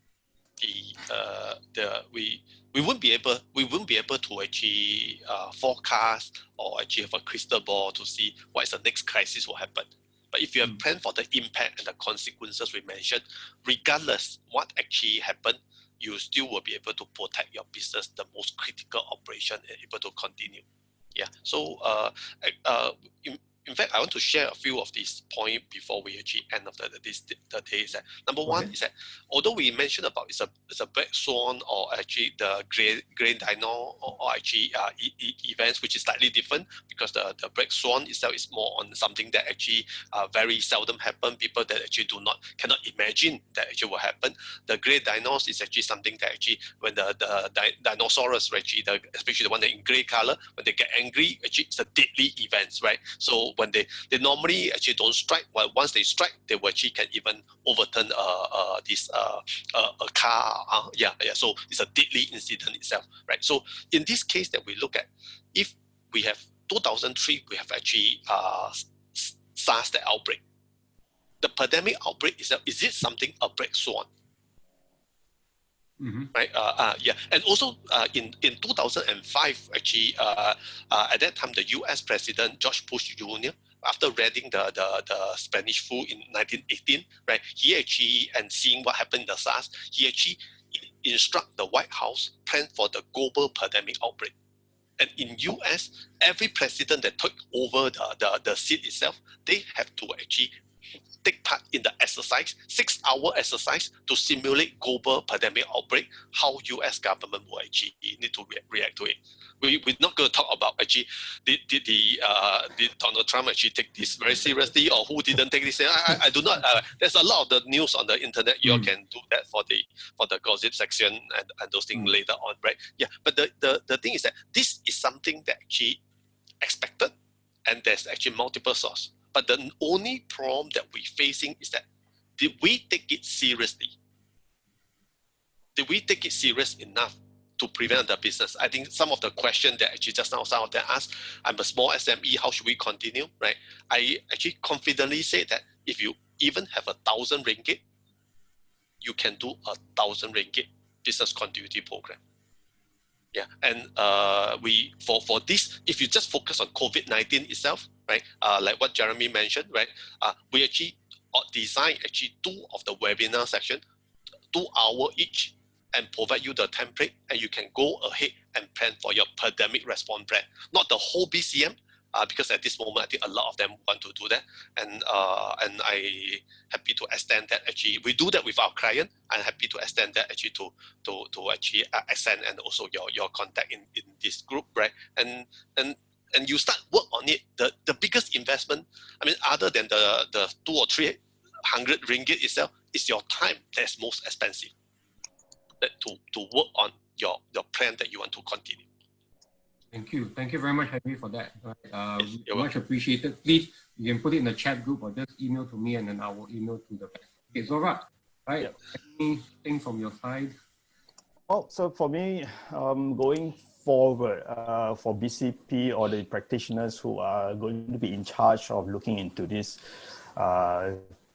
we wouldn't be able to actually forecast or actually have a crystal ball to see what is the next crisis will happen. But if you have planned for the impact and the consequences we mentioned, regardless what actually happened, you still will be able to protect your business, the most critical operation, and able to continue. Yeah. So in fact, I want to share a few of these points before we actually end of the day. Is that number one is that although we mentioned about it's a black swan or actually the grain dino or actually events, which is slightly different because the black swan itself is more on something that actually very seldom happen. People that actually cannot imagine that actually will happen. The grey dinos is actually something that actually when the dinosaurs actually especially the one that in grey color, when they get angry, actually it's a deadly event, right? So when they normally actually don't strike, well, once they strike, they will actually can even overturn a car. So it's a deadly incident itself, right? So in this case that we look at, if we have 2003, we have actually SARS the outbreak. The pandemic outbreak is it something a black swan? Right. And also in 2005, actually, at that time, the U.S. President George Bush Jr., after reading the Spanish flu in 1918, right, he actually, and seeing what happened in the SARS, he actually instruct the White House plan for the global pandemic outbreak. And in U.S., every president that took over the seat itself, they have to actually take part in the exercise, 6-hour exercise to simulate global pandemic outbreak, how US government will actually need to react to it. We're not going to talk about actually did Donald Trump actually take this very seriously or who didn't take this. I do not. There's a lot of the news on the internet. You can do that for the gossip section and those things later on, right? Yeah, but the thing is that this is something that actually expected, and there's actually multiple sources. But the only problem that we're facing is that, did we take it seriously? Did we take it serious enough to prevent the business? I think some of the questions that actually just now some of them asked, I'm a small SME, how should we continue, right? I actually confidently say that if you even have 1,000 ringgit, you can do 1,000 ringgit business continuity program. Yeah, and for this, if you just focus on COVID-19 itself, right? Like what Jeremy mentioned, right? We actually design actually 2 of the webinar section, 2 hours each, and provide you the template, and you can go ahead and plan for your pandemic response plan. Not the whole BCM, because at this moment I think a lot of them want to do that, and I happy to extend that. Actually, we do that with our client. I'm happy to extend that actually to actually extend and also your contact in this group, right? And you start work on it. The biggest investment, I mean, other than the 200 or 300 ringgit itself, is your time that's most expensive. To work on your plan that you want to continue. Thank you very much, Henry, for that. Much appreciated. Please, you can put it in the chat group or just email to me, and then I will email to the. Okay, Zora, right? Yep. Anything from your side? Oh, so for me, going forward for BCP or the practitioners who are going to be in charge of looking into this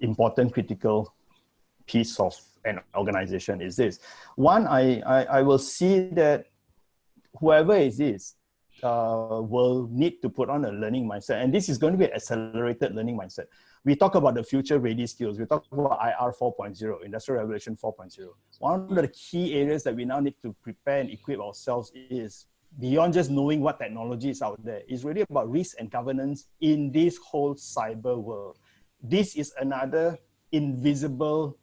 important critical piece of an organization is this. One, I will see that whoever it is will need to put on a learning mindset. And this is going to be an accelerated learning mindset. We talk about the future ready skills. We talk about IR 4.0, Industrial Revolution 4.0. One of the key areas that we now need to prepare and equip ourselves is beyond just knowing what technology is out there. It's really about risk and governance in this whole cyber world. This is another invisible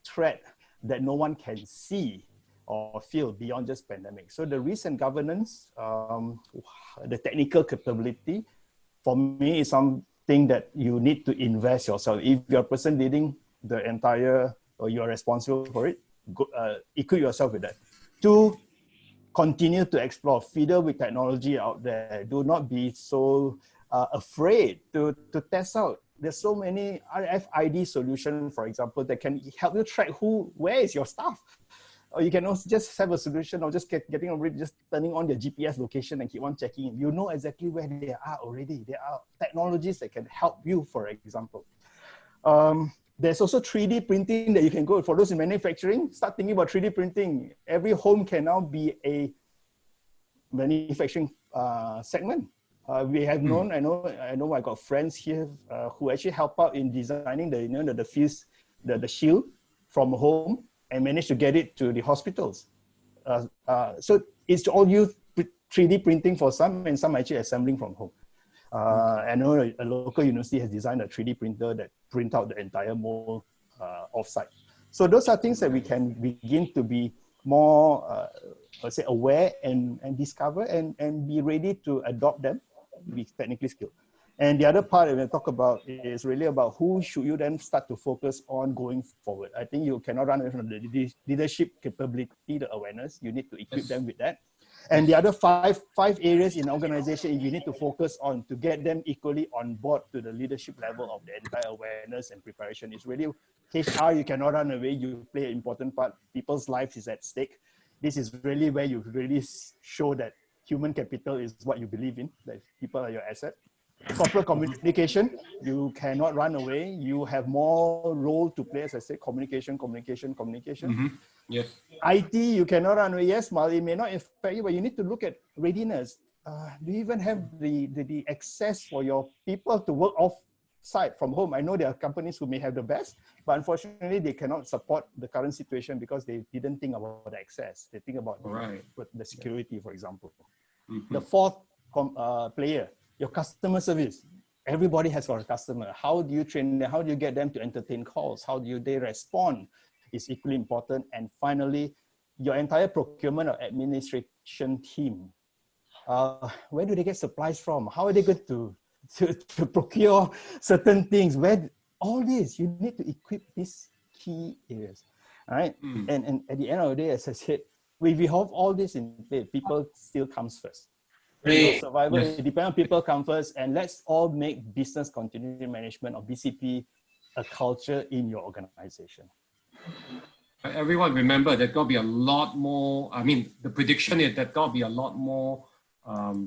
threat that no one can see or feel beyond just pandemic. So the risk and governance, the technical capability, for me is something that you need to invest yourself. If you're a person leading the entire, or you're responsible for it, equip yourself with that. 2, continue to explore, fiddle with technology out there. Do not be so afraid to test out. There's so many RFID solutions, for example, that can help you track where is your stuff. Or you can also just have a solution of just getting over it, just turning on their GPS location and keep on checking. You know exactly where they are already. There are technologies that can help you, for example. There's also 3D printing that you can go for those in manufacturing. Start thinking about 3D printing. Every home can now be a manufacturing segment. We have known, I know I got friends here who actually help out in designing the shield from home. and managed to get it to the hospitals. So it's all used 3D printing for some, and some actually assembling from home. I know a local university has designed a 3D printer that print out the entire mold offsite. So those are things that we can begin to be more, let's say, aware and discover and be ready to adopt them, be technically skilled. And the other part when I talk about is really about who should you then start to focus on going forward. I think you cannot run away from the leadership capability, the awareness. You need to equip them with that. And the other five areas in organization you need to focus on to get them equally on board to the leadership level of the entire awareness and preparation is really HR. You cannot run away. You play an important part. People's lives is at stake. This is really where you really show that human capital is what you believe in, that people are your asset. Corporate communication, you cannot run away. You have more role to play, as I said, communication. Mm-hmm. Yes. IT, you cannot run away. Yes, it may not affect you, but you need to look at readiness. Do you even have the access for your people to work off-site from home? I know there are companies who may have the best, but unfortunately, they cannot support the current situation because they didn't think about the access. They think about the security, for example. Mm-hmm. The fourth player, your customer service. Everybody has got a customer. How do you train them? How do you get them to entertain calls? How do they respond? Is equally important. And finally, your entire procurement or administration team. Where do they get supplies from? How are they going to procure certain things? All this, you need to equip these key areas. All right. And at the end of the day, as I said, if we have all this in place, people still comes first. Survival, dependent people come first, and let's all make business continuity management or BCP a culture in your organization. Everyone remember there's got to be a lot more, I mean, the prediction is there's got to be a lot more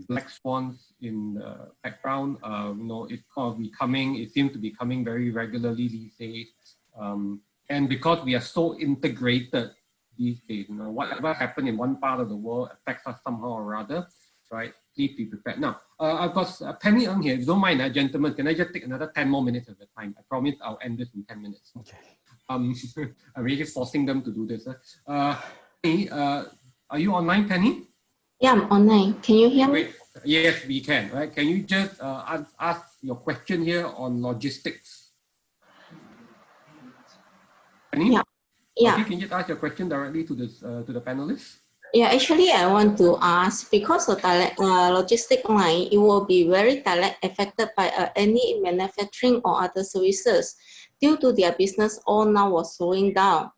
black swans in the background. You know, it's got to be coming, it seems to be coming very regularly these days. And because we are so integrated these days, you know, whatever happened in one part of the world affects us somehow or other, right? Please be prepared. Now, I've got Penny Ng here. If you don't mind, gentlemen, can I just take another 10 more minutes of the time? I promise I'll end this in 10 minutes. Okay. I'm really forcing them to do this. Penny, are you online, Penny? Yeah, I'm online. Can you hear me? Yes, we can. Right? Can you just ask your question here on logistics? Penny? Yeah. Okay, can you just ask your question directly to the panelists? Yeah, actually, I want to ask, because the logistic line, it will be very directly affected by any manufacturing or other services due to their business all now was slowing down.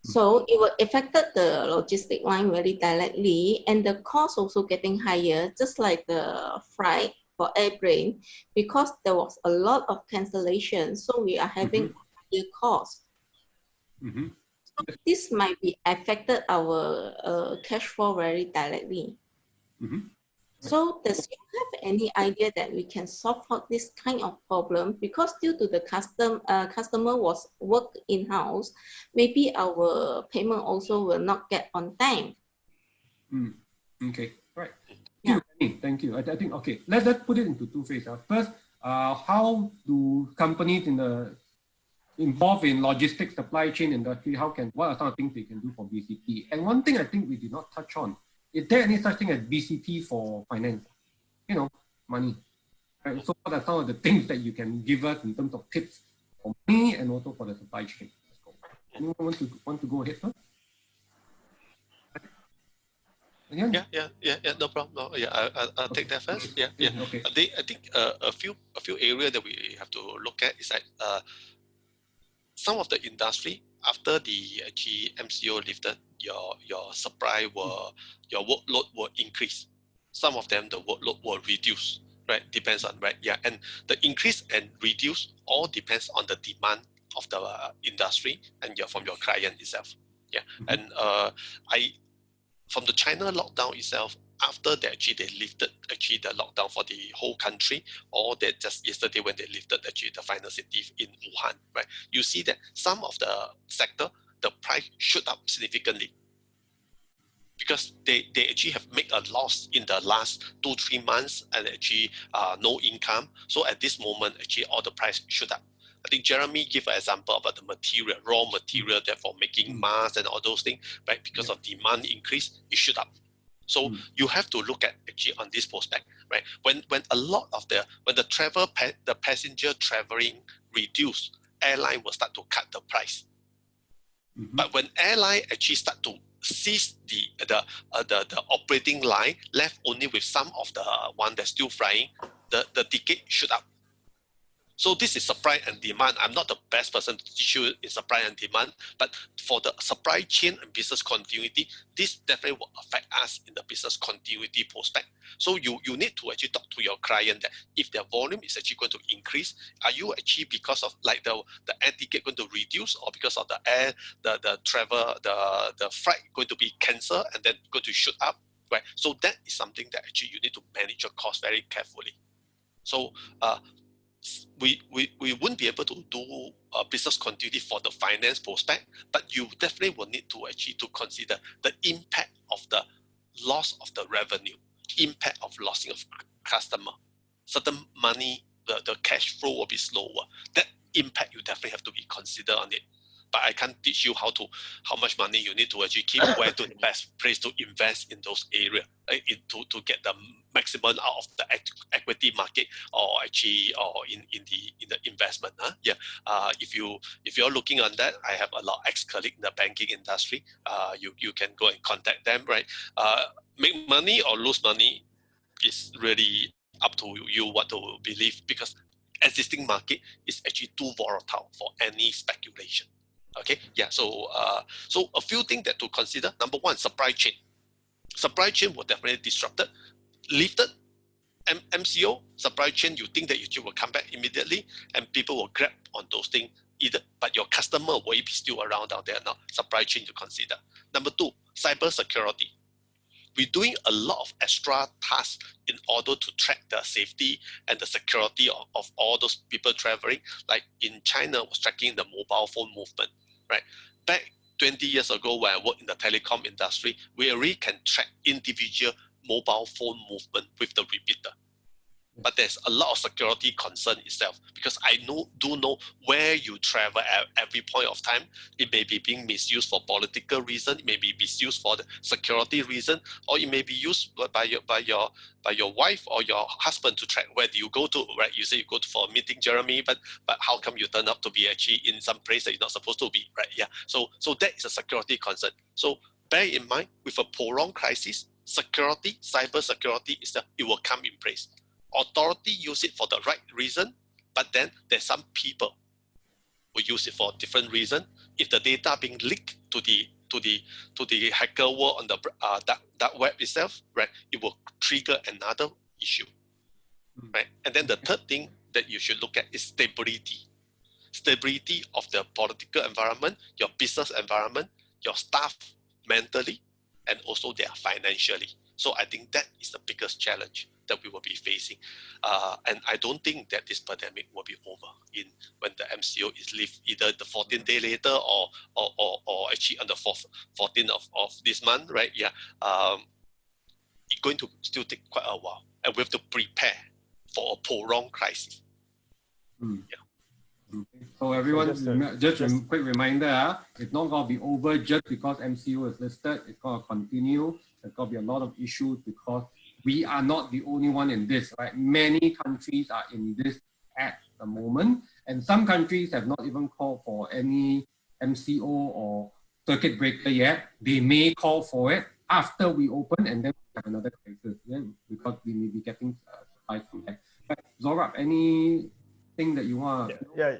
So it will affect the logistic line very directly, and the cost also getting higher, just like the flight for airplane, because there was a lot of cancellation. So we are having higher costs. So this might be affected our cash flow very directly. So does you have any idea that we can solve out this kind of problem? Because due to the customer was work in-house, maybe our payment also will not get on time. Okay, right. Yeah. Thank you. I think, okay, let's put it into two phases. First, how do companies involved in logistics, supply chain industry, what are some of the things they can do for BCP? And one thing I think we did not touch on, is there any such thing as BCP for finance? You know, money. Right? So what are some of the things that you can give us in terms of tips for money and also for the supply chain? Let's go. Anyone want to go ahead first? Yeah, no problem. No, yeah, I'll take that first. Yeah. Okay. I think a few areas that we have to look at is like some of the industry, after the MCO lifted, your supply your workload will increase. Some of them, the workload will reduce, right? Depends on, right? Yeah, and the increase and reduce all depends on the demand of the industry and from your client itself. Yeah, and from the China lockdown itself, after they lifted the lockdown for the whole country, or that just yesterday when they lifted the final city in Wuhan, right? You see that some of the sector, the price shoot up significantly because they actually have made a loss in the last 2-3 months and actually no income. So at this moment, actually all the price shoot up. I think Jeremy gave an example about the material, raw material, therefore making masks and all those things, right? Because of demand increase, it shoot up. So you have to look at actually on this prospect, right? When a lot of when the passenger traveling reduce, airline will start to cut the price. But when airline actually start to cease the operating line, left only with some of the one that's still flying, the ticket shoot up. So this is supply and demand. I'm not the best person to teach you in supply and demand, but for the supply chain and business continuity, this definitely will affect us in the business continuity prospect. So you need to actually talk to your client that if their volume is actually going to increase, are you actually because of like the air ticket going to reduce, or because of the travel, the flight going to be cancelled and then going to shoot up, right? So that is something that actually you need to manage your cost very carefully. So we wouldn't be able to do business continuity for the finance prospect, but you definitely will need to actually to consider the impact of the loss of the revenue, impact of losing of customer. Certain money, the cash flow will be slower. That impact you definitely have to be considered on it. But I can't teach you how much money you need to actually keep, where to invest, place to invest in those areas, right? To get the maximum out of the equity market, or actually in the investment. If you're looking on that, I have a lot of ex-colleagues in the banking industry. You can go and contact them, right? Make money or lose money is really up to you what to believe, because existing market is actually too volatile for any speculation. Okay, yeah. So a few things that to consider. Number one, supply chain. Supply chain will definitely disrupted, lifted. MCO supply chain, you think that you will come back immediately, and people will grab on those things either, but your customer will be still around out there now. Supply chain to consider. Number two, cyber security. We're doing a lot of extra tasks in order to track the safety and the security of all those people traveling. Like in China, was tracking the mobile phone movement, right? Back 20 years ago, when I worked in the telecom industry, we already can track individual mobile phone movement with the repeater. But there's a lot of security concern itself, because I do know where you travel at every point of time. It may be being misused for political reason, it may be misused for the security reason, or it may be used by your wife or your husband to track where do you go to, right? You say you go for a meeting, Jeremy, but how come you turn up to be actually in some place that you're not supposed to be, right? Yeah. So that is a security concern. So bear in mind, with a prolonged crisis, security, cyber security it will come in place. Authority use it for the right reason, but then there's some people who use it for different reason. If the data being leaked to the hacker world on the dark web itself, right, it will trigger another issue, right? And then the third thing that you should look at is stability. Stability of the political environment, your business environment, your staff mentally, and also their financially. So I think that is the biggest challenge that we will be facing, and I don't think that this pandemic will be over when the MCO is lifted, either the 14th day later or actually on the 14th of this month, right? Yeah, it's going to still take quite a while, and we have to prepare for a prolonged crisis. Yeah. So everyone, just a quick reminder, it's not going to be over just because MCO is listed. It's going to continue. There's going to be a lot of issues because we are not the only one in this, right? Many countries are in this at the moment, and some countries have not even called for any MCO or circuit breaker yet. They may call for it after we open, and then we have another crisis, because we may be getting supply from that. But Zorab, anything that you want? Yeah.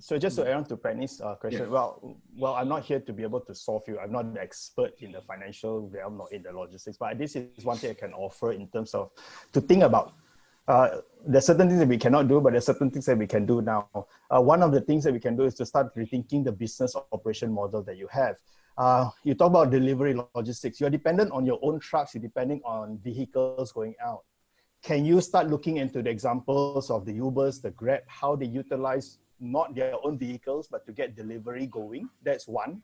So just to add on to Penny's question, well, I'm not here to be able to solve you. I'm not an expert in the financial realm, not in the logistics, but this is one thing I can offer in terms of to think about. There's certain things that we cannot do, but there's certain things that we can do now. One of the things that we can do is to start rethinking the business operation model that you have. You talk about delivery logistics. You're dependent on your own trucks. You're depending on vehicles going out. Can you start looking into the examples of the Ubers, the Grab, how they utilize not their own vehicles, but to get delivery going? That's one.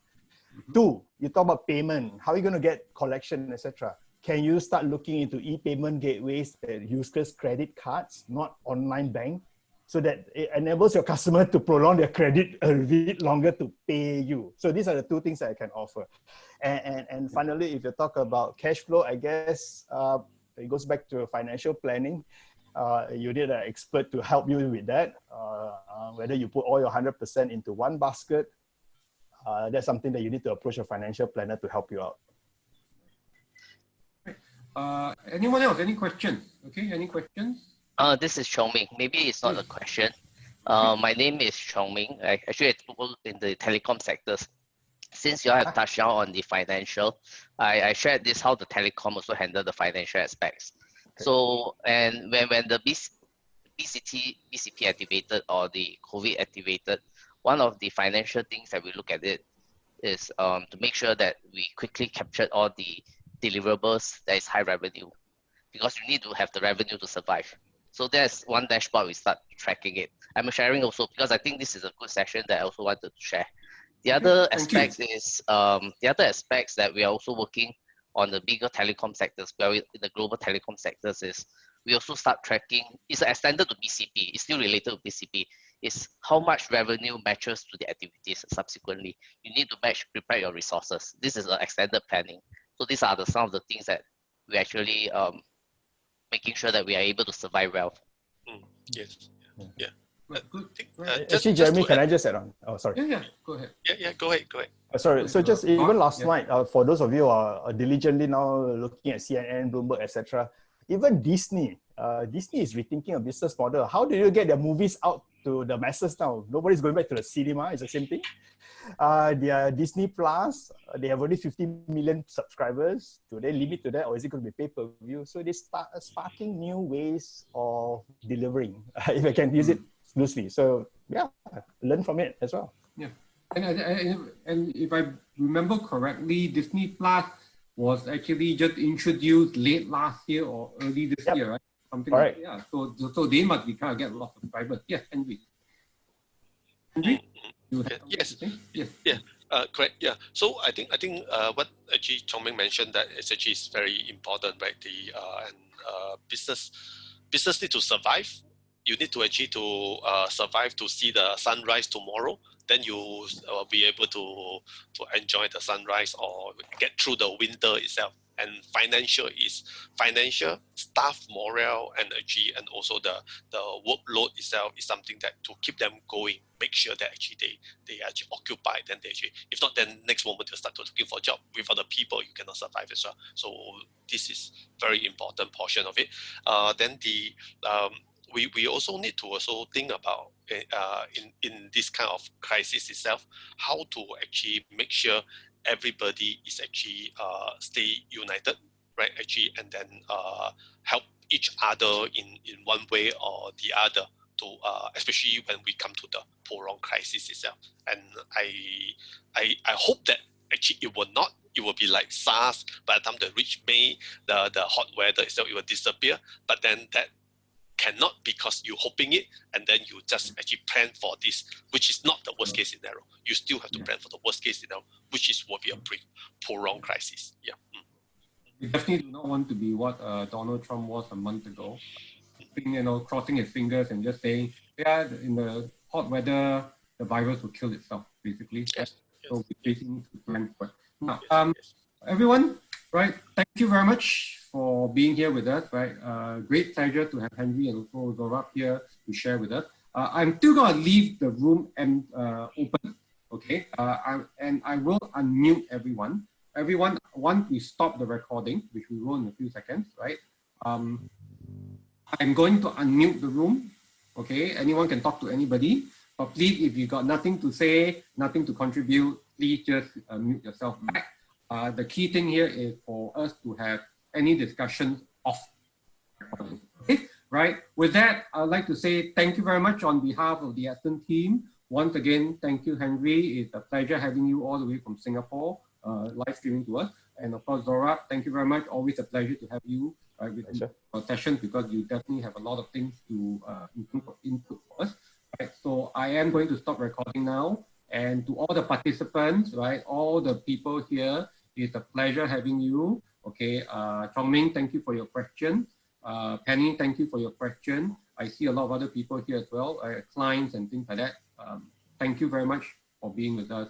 Two, you talk about payment. How are you going to get collection, etc.? Can you start looking into e-payment gateways that uses credit cards, not online bank? so that it enables your customer to prolong their credit a bit longer to pay you. So these are the two things that I can offer. And finally, if you talk about cash flow, I guess it goes back to financial planning. You need an expert to help you with that. Whether you put all your 100% into one basket, that's something that you need to approach a financial planner to help you out. Anyone else? Any questions? Okay, any questions? This is Chong Ming. Maybe it's not a question. My name is Chong Ming. Actually, I work in the telecom sectors. Since you all have touched on the financial, I shared this how the telecom also handle the financial aspects. Okay. So, and when the BCP activated or the COVID activated, one of the financial things that we look at it is to make sure that we quickly captured all the deliverables that is high revenue, because you need to have the revenue to survive. So there's one dashboard we start tracking it. I'm sharing also because I think this is a good session that I also wanted to share. The other aspects is that we are also working on the bigger telecom sectors, where in the global telecom sectors is we also start tracking. It's extended to BCP. It's still related to BCP. Is how much revenue matches to the activities subsequently. You need to prepare your resources. This is an extended planning. So these are some of the things that we actually making sure that we are able to survive well. Yes. Yeah. Actually, Jeremy, can I just add on? Oh, sorry. Yeah, go ahead. Yeah, go ahead. Sorry. So just even last night, for those of you who are diligently now looking at CNN, Bloomberg, etc., even Disney is rethinking a business model. How do you get their movies out to the masses now? Nobody's going back to the cinema. It's the same thing. Their Disney Plus, they have only 50 million subscribers. Do they limit to that, or is it going to be pay-per-view? So they start sparking new ways of delivering, if I can use it loosely. So yeah, learn from it as well. Yeah, and if I remember correctly, Disney Plus was actually just introduced late last year or early this year, right? Something like that. Yeah. So they must be kind of get a lot of subscribers. Yes, Henry. Yes. Yeah. Correct. Yeah. So I think what actually Chong Ming mentioned that is actually very important, right? Business need to survive. You need to actually survive to see the sunrise tomorrow. Then you will be able to enjoy the sunrise or get through the winter itself. And financial, staff morale, energy, and also the workload itself is something that to keep them going, make sure that actually they actually occupied. Then they actually, if not, then next moment they'll start to looking for a job. Without the people, you cannot survive as well. So this is very important portion of it. Then we also need to also think about in this kind of crisis itself, how to actually make sure everybody is actually stay united, right? Actually, and then help each other in one way or the other to especially when we come to the prolonged crisis itself. And I hope that actually it will be like SARS. By the time they reach May, the hot weather itself, it will disappear. But then that cannot, because you're hoping it, and then you just actually plan for this, which is not the worst case scenario. You still have to plan for the worst case scenario, which is will be a prolonged crisis. Yeah. We definitely do not want to be what Donald Trump was a month ago, crossing his fingers and just saying, yeah, in the hot weather, the virus will kill itself, basically. Yes. So we basically need to plan for it. Now, everyone, right? Thank you very much for being here with us, right? Great pleasure to have Henry and also Zorab here to share with us. I'm still going to leave the room open, okay? And I will unmute everyone. Everyone, once we stop the recording, which we will in a few seconds, right? I'm going to unmute the room, okay? Anyone can talk to anybody, but please, if you got nothing to say, nothing to contribute, please just mute yourself back. The key thing here is for us to have any discussion off recording, okay? Right? With that, I'd like to say thank you very much on behalf of the ATCEN team. Once again, thank you, Henry. It's a pleasure having you all the way from Singapore, live streaming to us. And of course, Zorab, thank you very much. Always a pleasure to have you with our session, because you definitely have a lot of things to input for us. Right? So I am going to stop recording now. And to all the participants, right, all the people here, it's a pleasure having you. Okay, Chong Ming, thank you for your question. Penny, thank you for your question. I see a lot of other people here as well, clients and things like that. Thank you very much for being with us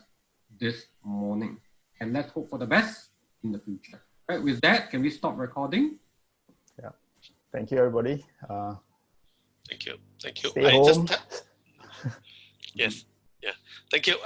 this morning. And let's hope for the best in the future. Right, with that, can we stop recording? Yeah. Thank you, everybody. Thank you. Thank you. Stay home. Yes. Yeah. Thank you.